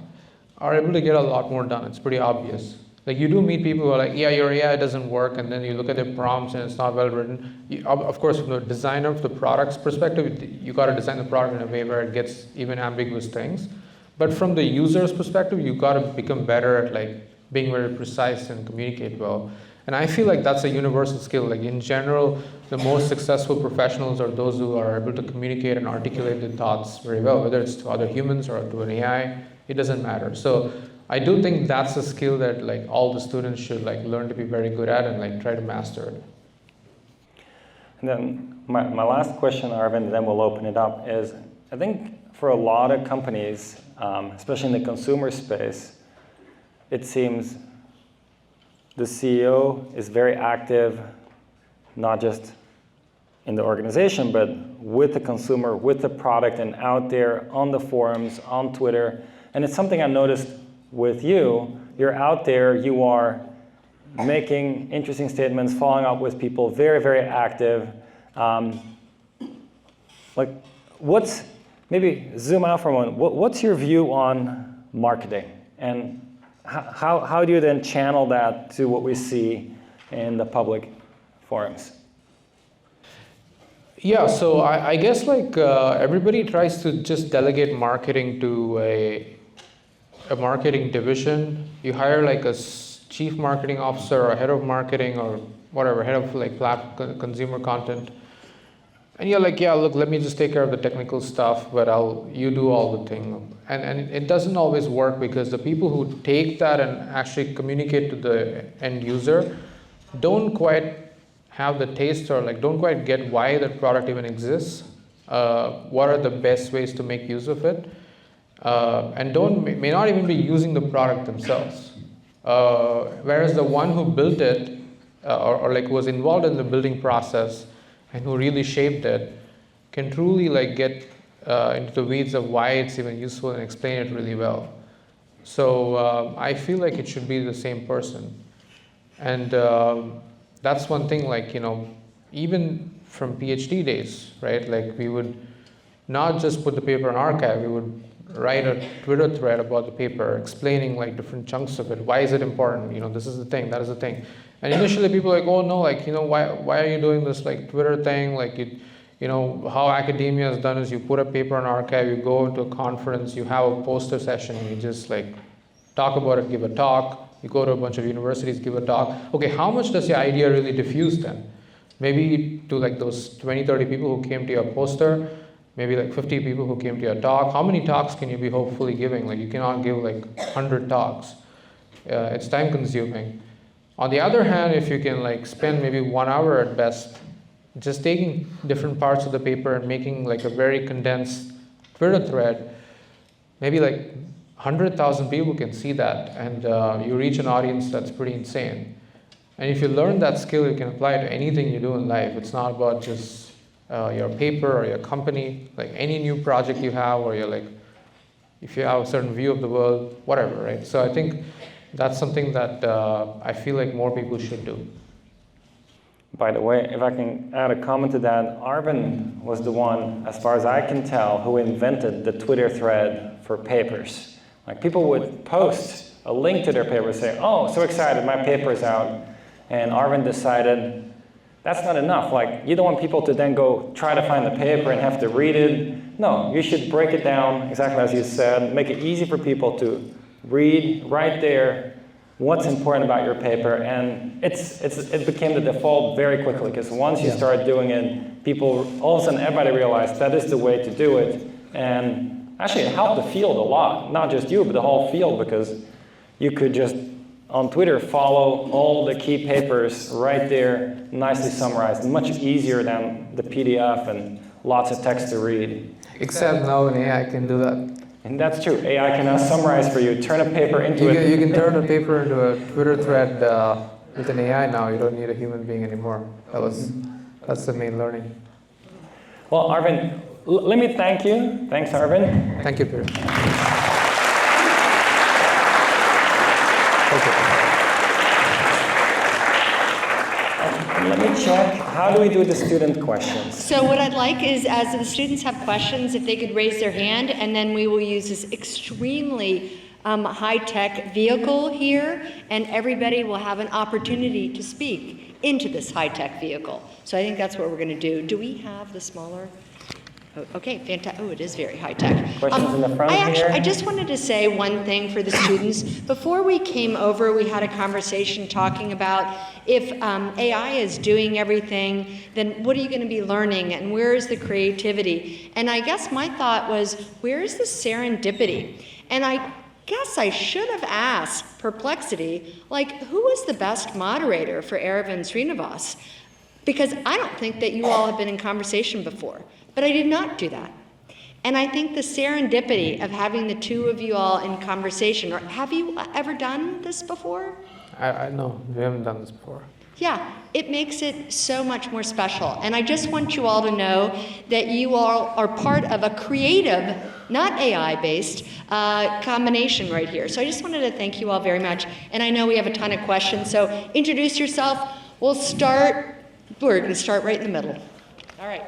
are able to get a lot more done. It's pretty obvious. Like, you do meet people who are like, yeah, your AI doesn't work, and then you look at their prompts and it's not well written. Of course, from the designer of the product's perspective, you got to design the product in a way where it gets even ambiguous things. But from the user's perspective, you got to become better at like being very precise and communicate well. And I feel like that's a universal skill. Like, in general, the most successful professionals are those who are able to communicate and articulate their thoughts very well, whether it's to other humans or to an AI, it doesn't matter. So I do think that's a skill that like all the students should like learn to be very good at and like try to master it.
And then my last question, Aravind, and then we'll open it up, is I think for a lot of companies, especially in the consumer space, it seems the CEO is very active, not just in the organization, but with the consumer, with the product, and out there on the forums, on Twitter. And it's something I noticed with you. You're out there, you are making interesting statements, following up with people, very, very active. Maybe zoom out for a moment. What's your view on marketing? And how do you then channel that to what we see in the public forums?
Yeah, so I guess like everybody tries to just delegate marketing to a marketing division. You hire like a chief marketing officer or head of marketing or whatever, head of like consumer content. And you're like, yeah, look, let me just take care of the technical stuff, but you do all the thing. And it doesn't always work, because the people who take that and actually communicate to the end user don't quite have the taste, or like don't quite get why that product even exists, what are the best ways to make use of it, and may not even be using the product themselves. Whereas the one who built it, or like was involved in the building process and who really shaped it, can truly like get into the weeds of why it's even useful and explain it really well. So I feel like it should be the same person. And that's one thing, like, you know, even from PhD days, right? Like, we would not just put the paper in archive, we would write a Twitter thread about the paper, explaining like different chunks of it. Why is it important? You know, this is the thing, that is the thing. And initially people are like, oh no, like, you know, why are you doing this like Twitter thing? Like, you know, how academia has done is you put a paper in archive, you go into a conference, you have a poster session, you just like talk about it, give a talk. You go to a bunch of universities, give a talk. Okay, how much does your idea really diffuse then? Maybe to like those 20, 30 people who came to your poster, maybe like 50 people who came to your talk. How many talks can you be hopefully giving? Like, you cannot give like 100 talks. It's time consuming. On the other hand, if you can like spend maybe 1 hour at best, just taking different parts of the paper and making like a very condensed Twitter thread, maybe like 100,000 people can see that, and you reach an audience that's pretty insane. And if you learn that skill, you can apply it to anything you do in life. It's not about just your paper or your company, like any new project you have, or you're like, if you have a certain view of the world, whatever, right? So I think that's something that I feel like more people should do.
By the way, if I can add a comment to that, Aravind was the one, as far as I can tell, who invented the Twitter thread for papers. Like, people would post a link to their paper, say, oh, so excited, my paper's out. And Aravind decided that's not enough. Like, you don't want people to then go try to find the paper and have to read it. No, you should break it down, exactly as you said, make it easy for people to read right there what's important about your paper. And it became the default very quickly, because once you start doing it, people, all of a sudden everybody realized that is the way to do it. And actually, it helped the field a lot, not just you, but the whole field, because you could just on Twitter, follow all the key papers right there, nicely summarized, much easier than the PDF and lots of text to read.
Except now an AI can do that.
And that's true. AI can now summarize for you, turn a paper into
You can turn a paper into a Twitter thread with an AI now. You don't need a human being anymore. That's the main learning.
Well, Aravind, let me thank you. Thanks, Aravind.
Thank you, Peter.
Let me check. How do we do the student questions?
So what I'd like is, as the students have questions, if they could raise their hand, and then we will use this extremely high-tech vehicle here, and everybody will have an opportunity to speak into this high-tech vehicle. So I think that's what we're going to do. Do we have the smaller? Oh, okay, fantastic. Oh, it is very high-tech.
Questions in the front here?
I just wanted to say one thing for the students. Before we came over, we had a conversation talking about if AI is doing everything, then what are you going to be learning, and where is the creativity? And I guess my thought was, where is the serendipity? And I guess I should have asked Perplexity, like, who is the best moderator for Aravind Srinivas? Because I don't think that you all have been in conversation before. But I did not do that. And I think the serendipity of having the two of you all in conversation, or have you ever done this before?
I know, we haven't done this before.
Yeah, it makes it so much more special. And I just want you all to know that you all are part of a creative, not AI-based, combination right here. So I just wanted to thank you all very much. And I know we have a ton of questions, so introduce yourself. We're going to start right in the middle. All right.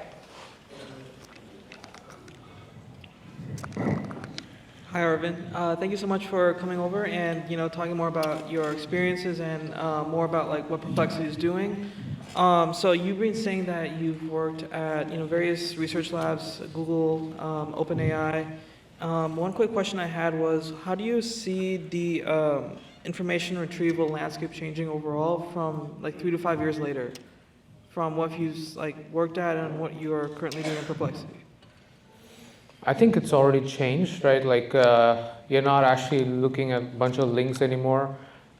Hi, Aravind. Thank you so much for coming over and talking more about your experiences and more about like what Perplexity is doing. So you've been saying that you've worked at various research labs, Google, OpenAI. One quick question I had was, how do you see the information retrieval landscape changing overall from like 3 to 5 years later, from what you've like worked at and what you are currently doing in Perplexity?
I think it's already changed, right? Like you're not actually looking at a bunch of links anymore.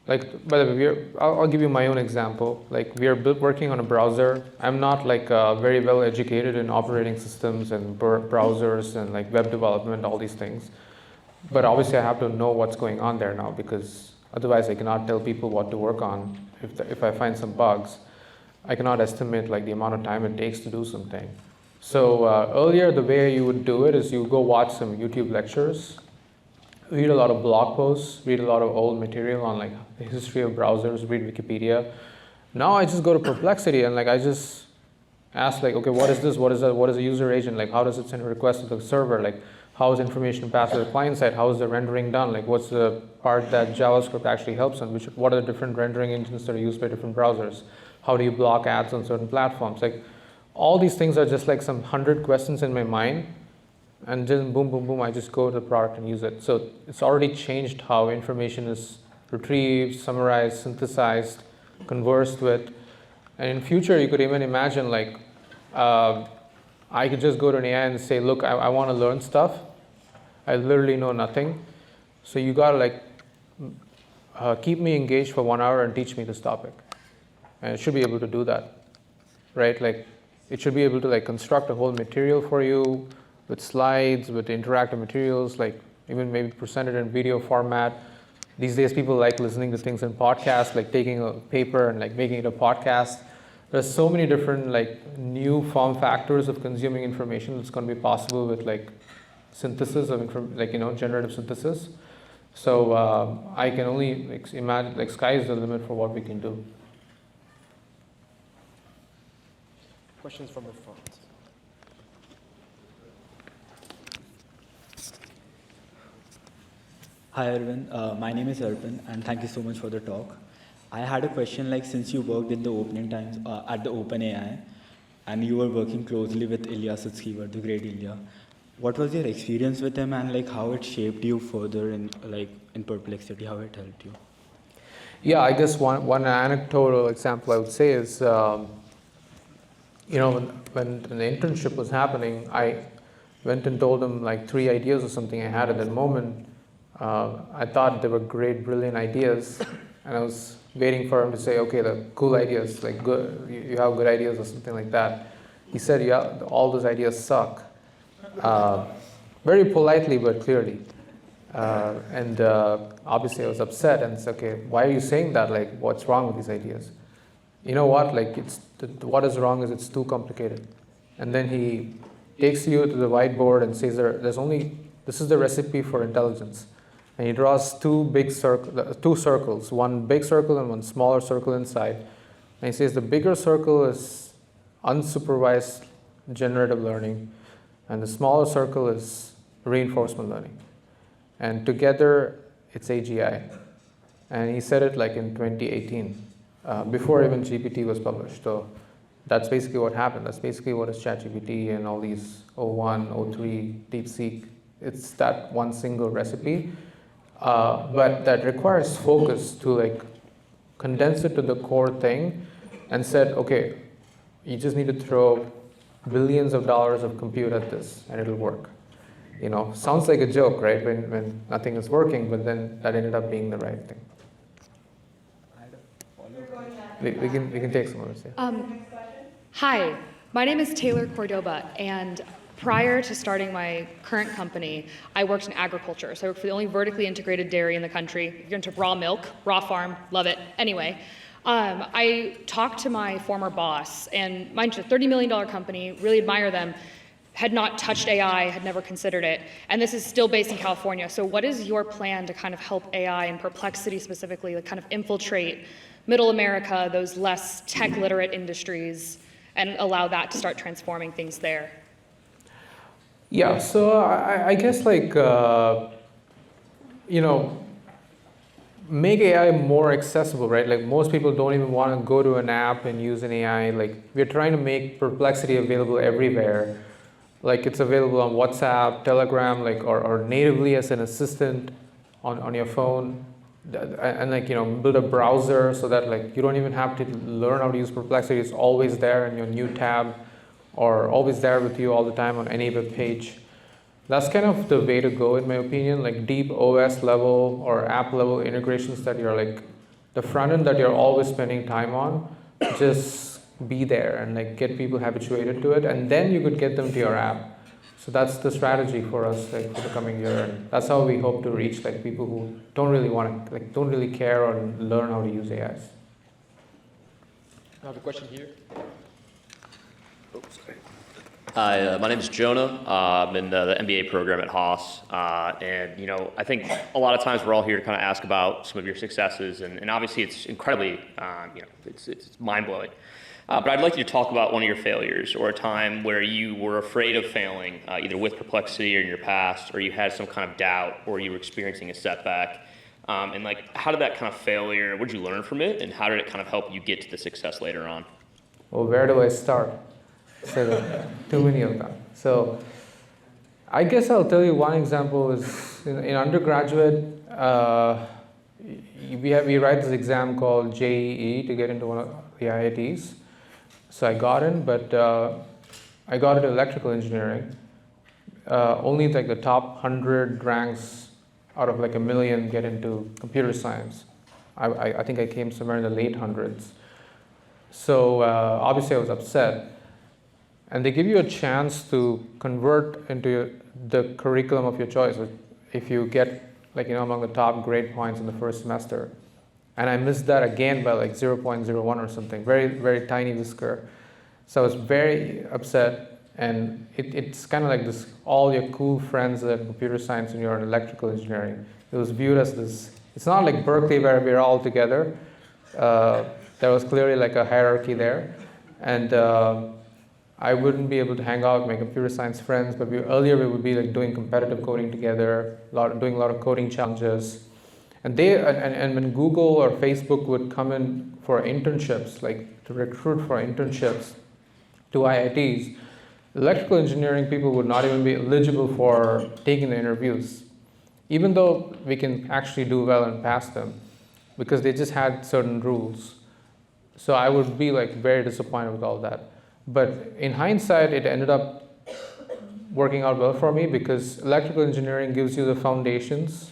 Like, by the way, I'll give you my own example. Like, we are working on a browser. I'm not like very well educated in operating systems and browsers and like web development, all these things. But obviously, I have to know what's going on there now, because otherwise, I cannot tell people what to work on. If I find some bugs, I cannot estimate like the amount of time it takes to do something. So earlier, the way you would do it is you go watch some YouTube lectures, read a lot of blog posts, read a lot of old material on like the history of browsers, read Wikipedia. Now I just go to Perplexity and like I just ask like, okay, what is this? What is a user agent? Like, how does it send a request to the server? Like, how is information passed to the client side? How is the rendering done? Like, what's the part that JavaScript actually helps on? What are the different rendering engines that are used by different browsers? How do you block ads on certain platforms? Like, all these things are just like some 100 questions in my mind, and just boom, boom, boom, I just go to the product and use it. So it's already changed how information is retrieved, summarized, synthesized, conversed with. And in future, you could even imagine like, I could just go to an AI and say, look, I want to learn stuff. I literally know nothing. So you got to like, keep me engaged for 1 hour and teach me this topic. And it should be able to do that, right? Like, it should be able to like construct a whole material for you with slides, with interactive materials, like even maybe presented in video format. These days, people like listening to things in podcasts, like taking a paper and like making it a podcast. There's so many different like new form factors of consuming information that's going to be possible with like synthesis of generative synthesis. So I can only like imagine like sky is the limit for what we can do.
Questions from the front.
Hi Aravind, my name is Arpan and thank you so much for the talk. I had a question, like since you worked in the opening times at the OpenAI and you were working closely with Ilya Sutskever, the great Ilya, what was your experience with him and like how it shaped you further in Perplexity, how it helped you?
Yeah, I guess one anecdotal example I would say is, when the internship was happening, I went and told him like 3 ideas or something I had at that moment. I thought they were great, brilliant ideas. And I was waiting for him to say, okay, the cool ideas, like good, you have good ideas or something like that. He said, yeah, all those ideas suck. Very politely, but clearly. And obviously I was upset and said, okay, why are you saying that? Like, what's wrong with these ideas? You know what, like, what is wrong is it's too complicated. And then he takes you to the whiteboard and says, this is the recipe for intelligence. And he draws two circles, one big circle and one smaller circle inside. And he says the bigger circle is unsupervised generative learning, and the smaller circle is reinforcement learning. And together, it's AGI. And he said it like in 2018, before even GPT was published. So that's basically what happened. That's basically what is ChatGPT and all these O1, O3, DeepSeek. It's that one single recipe. But that requires focus to like condense it to the core thing and said, okay, you just need to throw billions of dollars of compute at this and it'll work. You know, sounds like a joke, right? When nothing is working, but then that ended up being the right thing. We can take some others. Yeah.
Hi, my name is Taylor Cordoba, and prior to starting my current company, I worked in agriculture. So I worked for the only vertically integrated dairy in the country. If you're into raw milk, raw farm, love it. Anyway, I talked to my former boss, and mind you, a $30 million company, really admire them, had not touched AI, had never considered it, and this is still based in California. So what is your plan to kind of help AI and Perplexity specifically, like kind of infiltrate Middle America, those less tech literate industries, and allow that to start transforming things there?
Yeah, so I guess like, you know, make AI more accessible, right? Like most people don't even want to go to an app and use an AI. Like we're trying to make Perplexity available everywhere. Like it's available on WhatsApp, Telegram, like or natively as an assistant on your phone. And like, you know, build a browser so that like you don't even have to learn how to use Perplexity. It's always there in your new tab or always there with you all the time on any web page. That's kind of the way to go in my opinion, like deep OS level or app level integrations that you're like, the front end that you're always spending time on, just be there and like get people habituated to it, and then you could get them to your app. So that's the strategy for us like for the coming year, and that's how we hope to reach like people who don't really want to, like don't really care or learn how to use AIs.
I have a question here. Oh, sorry.
Hi, my name is Jonah. I'm in the MBA program at Haas, and you know, I think a lot of times we're all here to kind of ask about some of your successes, and obviously it's incredibly, you know, it's mind blowing. But I'd like you to talk about one of your failures or a time where you were afraid of failing, either with Perplexity or in your past, or you had some kind of doubt, or you were experiencing a setback. And like, how did that kind of failure, what did you learn from it, and how did it kind of help you get to the success later on?
Well, where do I start? So too many of them. So I guess I'll tell you one example is in undergraduate, we write this exam called JEE to get into one of the IITs. So I got in, but I got into electrical engineering. Only like the top 100 ranks out of like 1 million get into computer science. I think I came somewhere in the late hundreds. So obviously I was upset. And they give you a chance to convert into the curriculum of your choice if you get like, you know, among the top grade points in the first semester. And I missed that again by like 0.01 or something, very, very tiny whisker. So I was very upset, and it's kind of like this, all your cool friends that are computer science and you're in electrical engineering. It was viewed as this, it's not like Berkeley where we're all together. There was clearly like a hierarchy there. And I wouldn't be able to hang out with my computer science friends, but earlier we would be like doing competitive coding together, doing a lot of coding challenges. And when Google or Facebook would come in for internships, like to recruit for internships to IITs, electrical engineering people would not even be eligible for taking the interviews, even though we can actually do well and pass them, because they just had certain rules. So I would be like very disappointed with all that. But in hindsight, it ended up working out well for me because electrical engineering gives you the foundations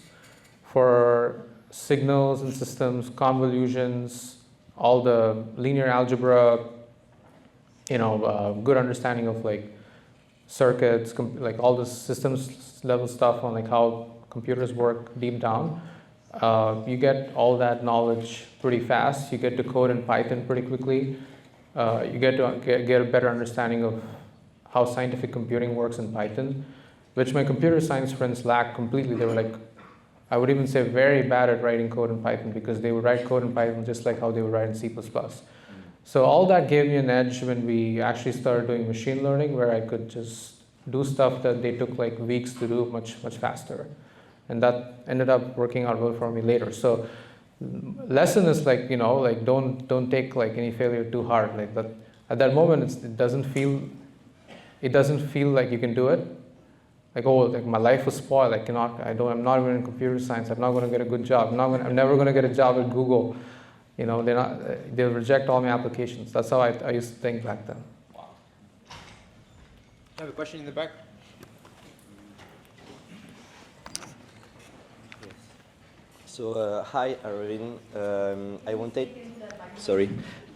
for signals and systems, convolutions, all the linear algebra, good understanding of like circuits, like all the systems level stuff on like how computers work deep down. You get all that knowledge pretty fast. You get to code in Python pretty quickly. You get to get a better understanding of how scientific computing works in Python, which my computer science friends lack completely. They were like, I would even say very bad at writing code in Python because they would write code in Python just like how they would write in C++. So all that gave me an edge when we actually started doing machine learning, where I could just do stuff that they took like weeks to do much faster. And that ended up working out well for me later. So lesson is like, don't take like any failure too hard. Like that, at that moment, it doesn't feel like you can do it. Like, oh, like my life was spoiled. I'm not even in computer science. I'm not going to get a good job. I'm never going to get a job at Google. They'll reject all my applications. That's how I used to think back then.
Wow. I have a question in the back.
So, hi Aravind.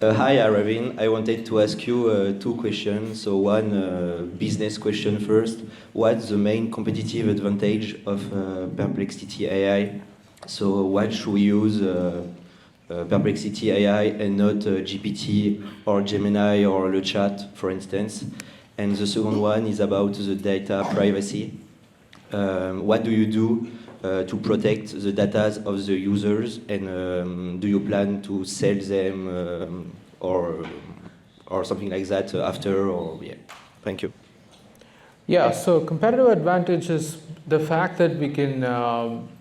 Hi Aravind. I wanted to ask you two questions. So one business question first. What's the main competitive advantage of Perplexity.ai? So what should we use Perplexity.ai and not GPT or Gemini or Le Chat, for instance? And the second one is about the data privacy. What do you do to protect the data of the users, and do you plan to sell them or something like that after? Or yeah, thank you.
Yeah, so competitive advantage is the fact that we can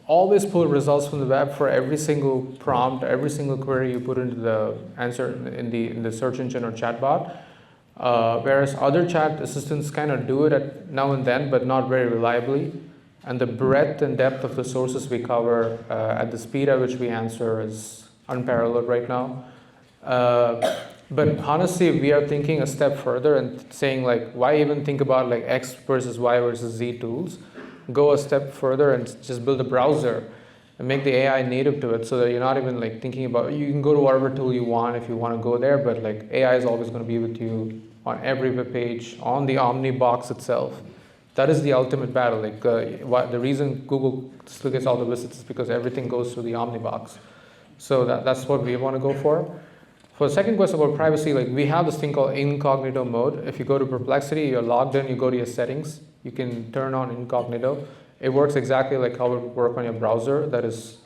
always pull results from the web for every single prompt, every single query you put into the answer in the search engine or chatbot. Whereas other chat assistants kind of do it now and then, but not very reliably. And the breadth and depth of the sources we cover at the speed at which we answer is unparalleled right now. But honestly, we are thinking a step further and saying like, why even think about like X versus Y versus Z tools? Go a step further and just build a browser and make the AI native to it, so that you're not even like thinking about, you can go to whatever tool you want if you want to go there, but like AI is always going to be with you on every web page, on the Omni box itself. That is the ultimate battle. Like the reason Google still gets all the visits is because everything goes through the Omnibox. So that's what we want to go for. For the second question about privacy, like we have this thing called incognito mode. If you go to Perplexity, you're logged in, you go to your settings, you can turn on incognito. It works exactly like how it would work on your browser. That is,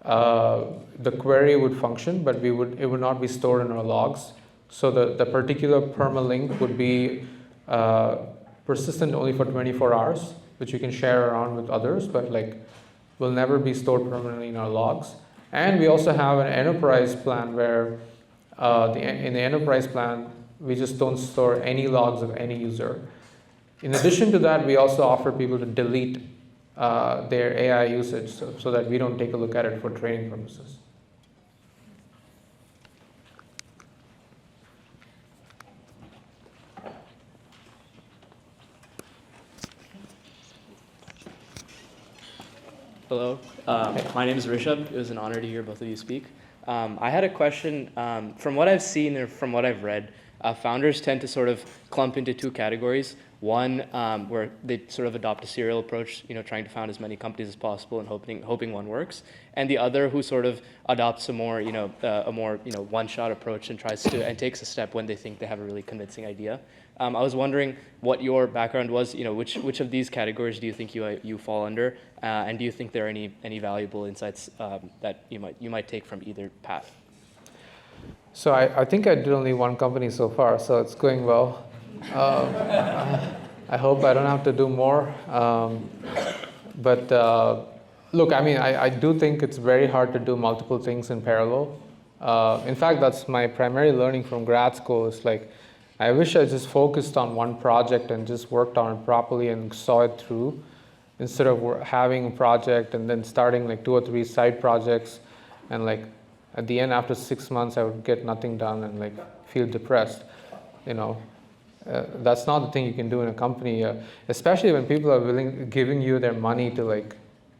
the query would function, but it would not be stored in our logs. So the particular permalink would be persistent only for 24 hours, which you can share around with others, but like will never be stored permanently in our logs. And we also have an enterprise plan where in the enterprise plan, we just don't store any logs of any user. In addition to that, we also offer people to delete their AI usage so that we don't take a look at it for training purposes.
Hello, my name is Rishabh. It was an honor to hear both of you speak. I had a question. From what I've seen or from what I've read, founders tend to sort of clump into two categories. One, where they sort of adopt a serial approach, trying to found as many companies as possible and hoping one works. And the other who sort of adopts a more, one-shot approach and takes a step when they think they have a really convincing idea. I was wondering what your background was. Which of these categories do you think you fall under, and do you think there are any valuable insights that you might take from either path?
So I think I did only one company so far, so it's going well. I hope I don't have to do more. But look, I mean, I do think it's very hard to do multiple things in parallel. In fact, that's my primary learning from grad school. Is like, I wish I just focused on one project and just worked on it properly and saw it through, instead of having a project and then starting like 2 or 3 side projects, and like at the end, after 6 months, I would get nothing done and like feel depressed. That's not the thing you can do in a company, especially when people are giving you their money to like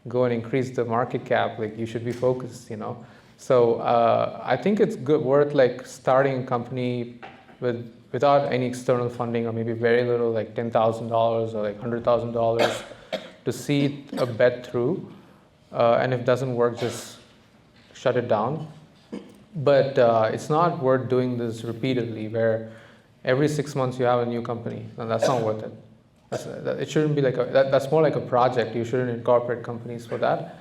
go and increase the market cap. Like, you should be focused, you know. So I think it's good, worth like starting a company without any external funding, or maybe very little, like $10,000 or like $100,000, to see a bet through. And if it doesn't work, just shut it down. But it's not worth doing this repeatedly, where every 6 months you have a new company. And that's not worth it. It shouldn't be like that's more like a project. You shouldn't incorporate companies for that.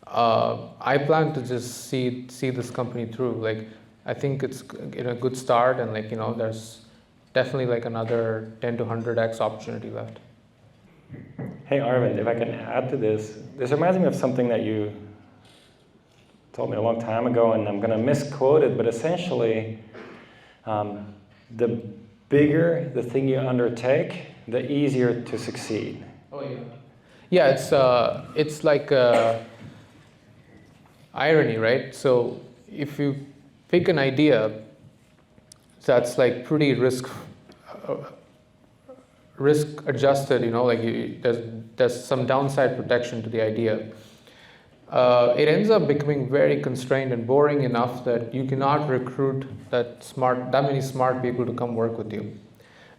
I plan to just see this company through. Like, I think it's a good start, and like, you know, there's definitely like another 10 to 100x opportunity left.
Hey Aravind, if I can add to this reminds me of something that you told me a long time ago, and I'm going to misquote it, but essentially, the bigger the thing you undertake, the easier to succeed.
Oh yeah. Yeah, it's like irony, right? So if you pick an idea that's like pretty risk adjusted, you know, like there's some downside protection to the idea. It ends up becoming very constrained and boring enough that you cannot recruit that many smart people to come work with you.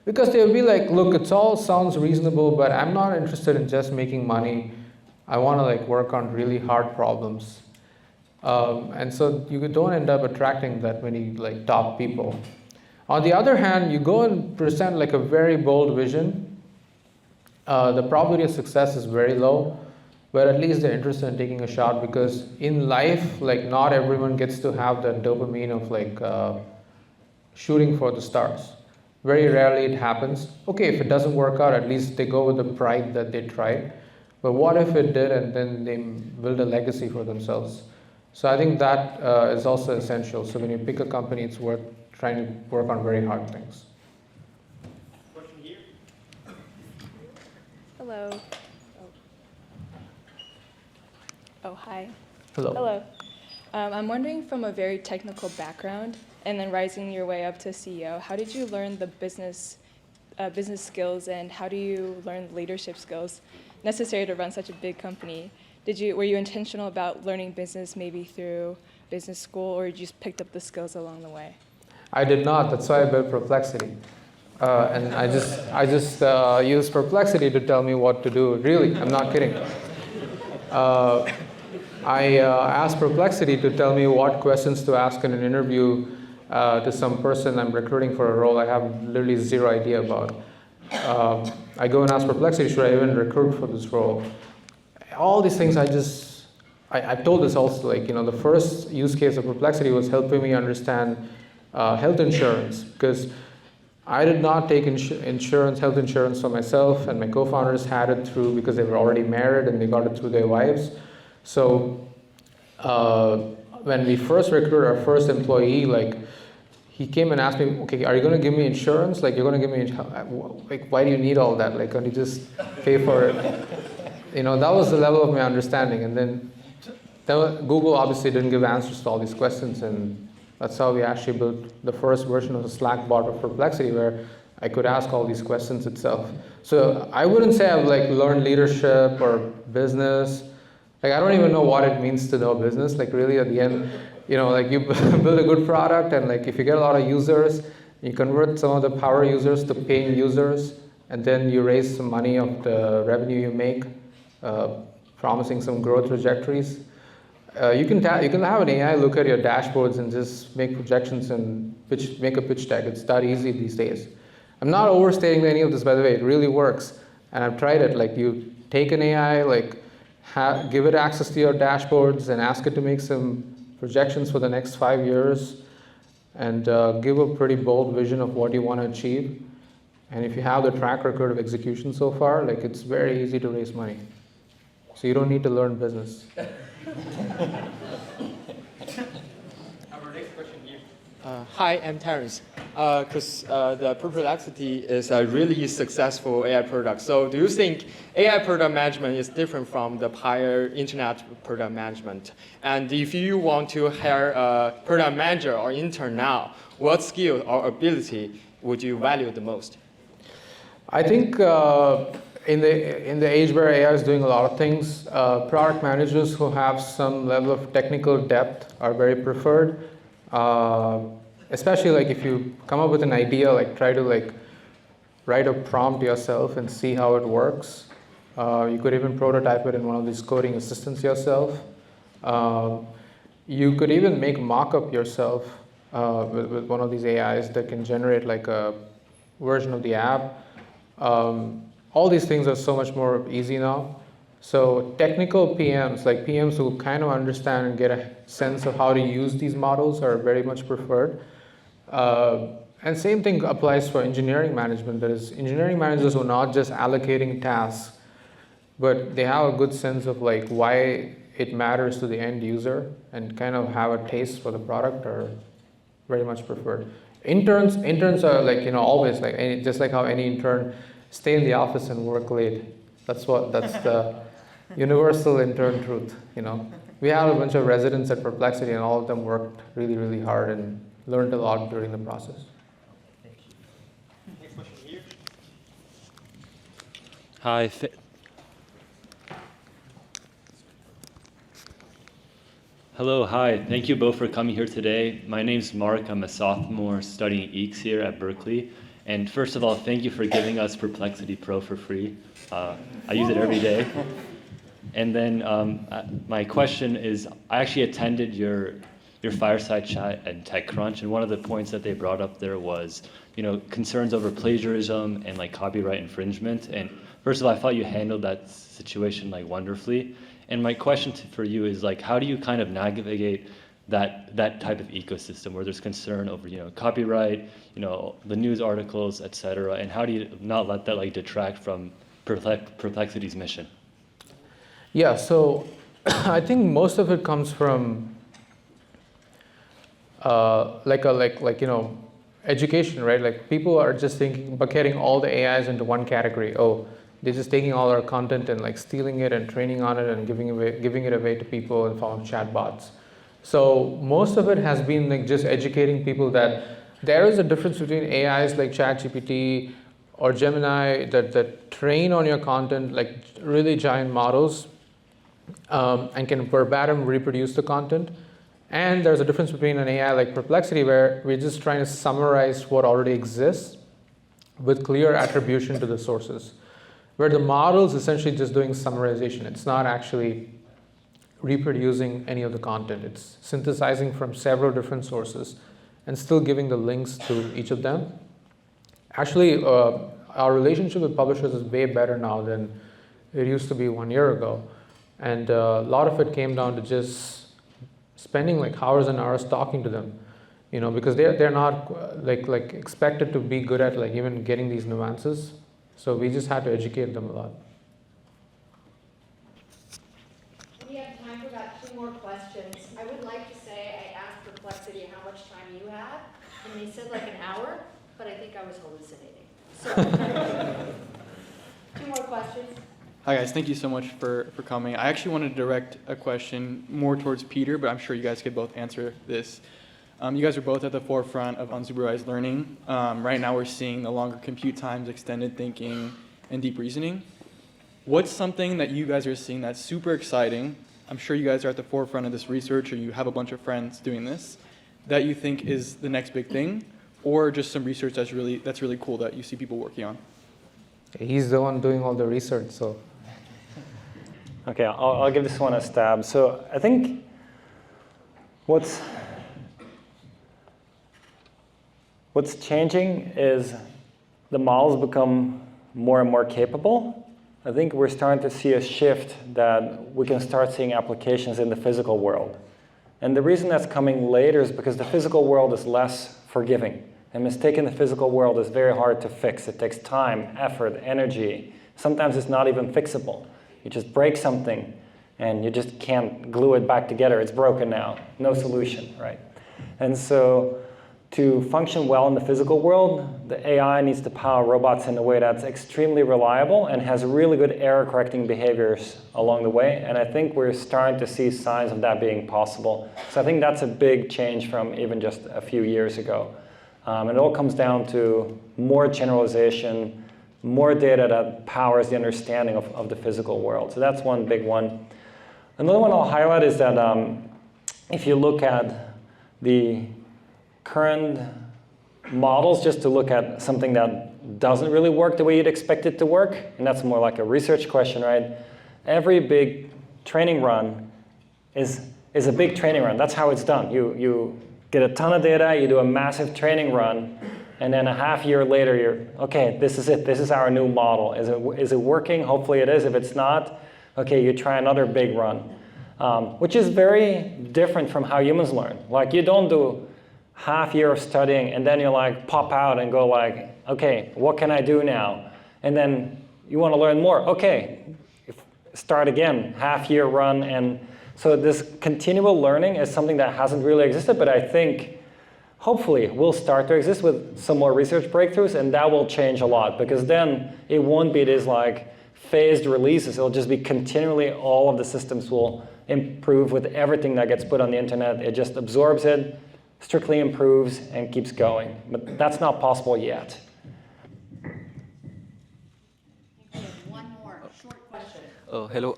Because they'll be like, look, it all sounds reasonable, but I'm not interested in just making money. I want to like work on really hard problems. And so you don't end up attracting that many like top people. On the other hand, you go and present like a very bold vision. The probability of success is very low, but at least they're interested in taking a shot, because in life, like, not everyone gets to have that dopamine of like shooting for the stars. Very rarely it happens. Okay, if it doesn't work out, at least they go with the pride that they tried. But what if it did, and then they build a legacy for themselves? So I think that is also essential. So when you pick a company, it's worth trying to work on very hard things.
Question here. Hello. Oh, hi.
Hello.
Hello. I'm wondering, from a very technical background and then rising your way up to CEO, how did you learn the business skills, and how do you learn leadership skills necessary to run such a big company? Were you intentional about learning business maybe through business school, or you just picked up the skills along the way?
I did not. That's why I built Perplexity. And I just used Perplexity to tell me what to do. Really, I'm not kidding. I asked Perplexity to tell me what questions to ask in an interview to some person I'm recruiting for a role I have literally zero idea about. I go and ask Perplexity, should I even recruit for this role? All these things I've told this also, like, you know, the first use case of Perplexity was helping me understand health insurance, because I did not take health insurance for myself, and my co-founders had it through because they were already married and they got it through their wives. So when we first recruited our first employee, like, he came and asked me, okay, are you going to give me insurance? Like, you're going to give me, like, why do you need all that? Like, can't you just pay for it? You know, that was the level of my understanding. And then Google obviously didn't give answers to all these questions, and that's how we actually built the first version of the Slack bot of Perplexity, where I could ask all these questions itself. So I wouldn't say I've like learned leadership or business. Like, I don't even know what it means to know business. Like, really, at the end, you know, like, you build a good product, and like, if you get a lot of users, you convert some of the power users to paying users, and then you raise some money of the revenue you make, promising some growth trajectories. You can have an AI look at your dashboards and just make projections and make a pitch deck. It's that easy these days. I'm not overstating any of this, by the way. It really works, and I've tried it. Like, you take an AI, like, give it access to your dashboards and ask it to make some projections for the next 5 years, and give a pretty bold vision of what you want to achieve. And if you have the track record of execution so far, like, it's very easy to raise money. So you don't need to learn business.
Our next question here. Hi, I'm Terrence. Because the Perplexity is a really successful AI product. So do you think AI product management is different from the prior internet product management? And if you want to hire a product manager or intern now, what skill or ability would you value the most?
I think in the age where AI is doing a lot of things, product managers who have some level of technical depth are very preferred. Especially like if you come up with an idea, like try to like write a prompt yourself and see how it works. You could even prototype it in one of these coding assistants yourself. You could even make mock-up yourself with one of these AIs that can generate like a version of the app. All these things are so much more easy now. So technical PMs, like PMs who kind of understand and get a sense of how to use these models are very much preferred. And same thing applies for engineering management. That is, engineering managers who are not just allocating tasks, but they have a good sense of like why it matters to the end user and kind of have a taste for the product are very much preferred. Interns are like, you know, always like just like how any intern stay in the office and work late. That's the universal intern truth, you know. We had a bunch of residents at Perplexity and all of them worked really, really hard and learned a lot during the process.
Next question here.
Hi. Hello, hi. Thank you both for coming here today. My name's Mark. I'm a sophomore studying EECS here at Berkeley. And first of all, thank you for giving us Perplexity Pro for free. I use it every day. And then my question is, I actually attended your fireside chat at TechCrunch, and one of the points that they brought up there was, you know, concerns over plagiarism and like copyright infringement. And first of all, I thought you handled that situation like wonderfully. And my question for you is like, how do you kind of navigate that type of ecosystem where there's concern over, you know, copyright, you know, the news articles, et cetera, and how do you not let that like detract from Perplexity's mission?
Yeah, so I think most of it comes from like you know, education, right? Like people are just bucketing all the AIs into one category. Oh, they're just taking all our content and like stealing it and training on it and giving it away to people in form of chatbots. So most of it has been like just educating people that there is a difference between AIs like ChatGPT or Gemini that train on your content like really giant models and can verbatim reproduce the content. And there's a difference between an AI like Perplexity where we're just trying to summarize what already exists with clear attribution to the sources, where the model is essentially just doing summarization. It's not actually reproducing any of the content. It's synthesizing from several different sources and still giving the links to each of them. Actually, our relationship with publishers is way better now than it used to be 1 year ago. And a lot of it came down to just spending like hours and hours talking to them, you know, because they're not like expected to be good at like even getting these nuances. So we just had to educate them a lot.
We have time for about 2 more questions. I would like to say I asked Perplexity how much time you have, and they said like an hour, but I think I was hallucinating. So, 2 more questions.
Hi guys, thank you so much for coming. I actually wanted to direct a question more towards Peter, but I'm sure you guys could both answer this. You guys are both at the forefront of unsupervised learning. Right now we're seeing the longer compute times, extended thinking, and deep reasoning. What's something that you guys are seeing that's super exciting? I'm sure you guys are at the forefront of this research, or you have a bunch of friends doing this, that you think is the next big thing, or just some research that's really cool that you see people working on?
He's the one doing all the research, so.
Okay, I'll give this one a stab. So I think what's changing is the models become more and more capable. I think we're starting to see a shift that we can start seeing applications in the physical world. And the reason that's coming later is because the physical world is less forgiving. A mistake in the physical world is very hard to fix. It takes time, effort, energy. Sometimes it's not even fixable. You just break something and you just can't glue it back together. It's broken now. No solution, right? And so to function well in the physical world, the AI needs to power robots in a way that's extremely reliable and has really good error-correcting behaviors along the way. And I think we're starting to see signs of that being possible. So I think that's a big change from even just a few years ago. And it all comes down to more generalization, more data that powers the understanding of the physical world. So that's one big one. Another one I'll highlight is that if you look at the current models, just to look at something that doesn't really work the way you'd expect it to work, and that's more like a research question, right? Every big training run is a big training run. That's how it's done. You get a ton of data, you do a massive training run, and then a half year later, you're, okay, this is it. This is our new model. Is it working? Hopefully it is. If it's not, okay, you try another big run, which is very different from how humans learn. Like, you don't do half year of studying and then you like pop out and go like, okay, what can I do now? And then you want to learn more. Okay, start again, half year run. And so this continual learning is something that hasn't really existed, but I think hopefully will start to exist with some more research breakthroughs, and that will change a lot, because then it won't be these like phased releases. It'll just be continually, all of the systems will improve with everything that gets put on the internet. It just absorbs it, strictly improves, and keeps going. But that's not possible yet.
One more short question.
Hello.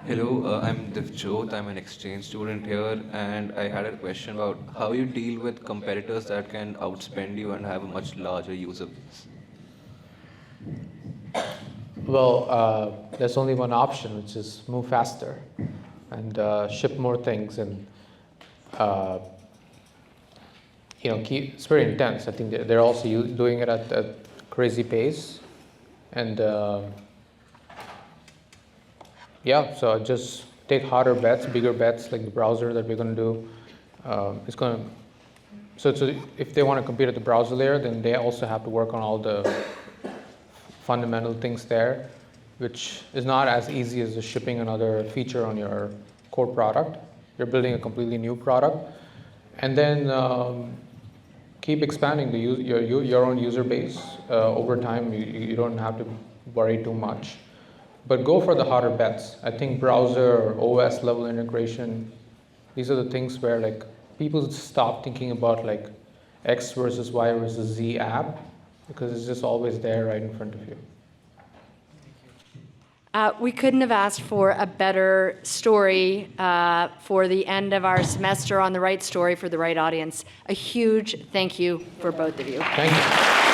Hello, I'm Divjot. I'm an exchange student here, and I had a question about how you deal with competitors that can outspend you and have a much larger user base.
Well, there's only one option, which is move faster and ship more things, and it's very intense. I think they're also doing it at a crazy pace, and yeah, so just take harder bets, bigger bets, like the browser that we're going to do. It's going to, so if they want to compete at the browser layer, then they also have to work on all the fundamental things there, which is not as easy as just shipping another feature on your core product. You're building a completely new product, and then keep expanding your own user base over time. You don't have to worry too much. But go for the harder bets. I think browser or OS level integration, these are the things where like people stop thinking about like X versus Y versus Z app, because it's just always there right in front of you.
We couldn't have asked for a better story for the end of our semester on the right story for the right audience. A huge thank you for both of you.
Thank you.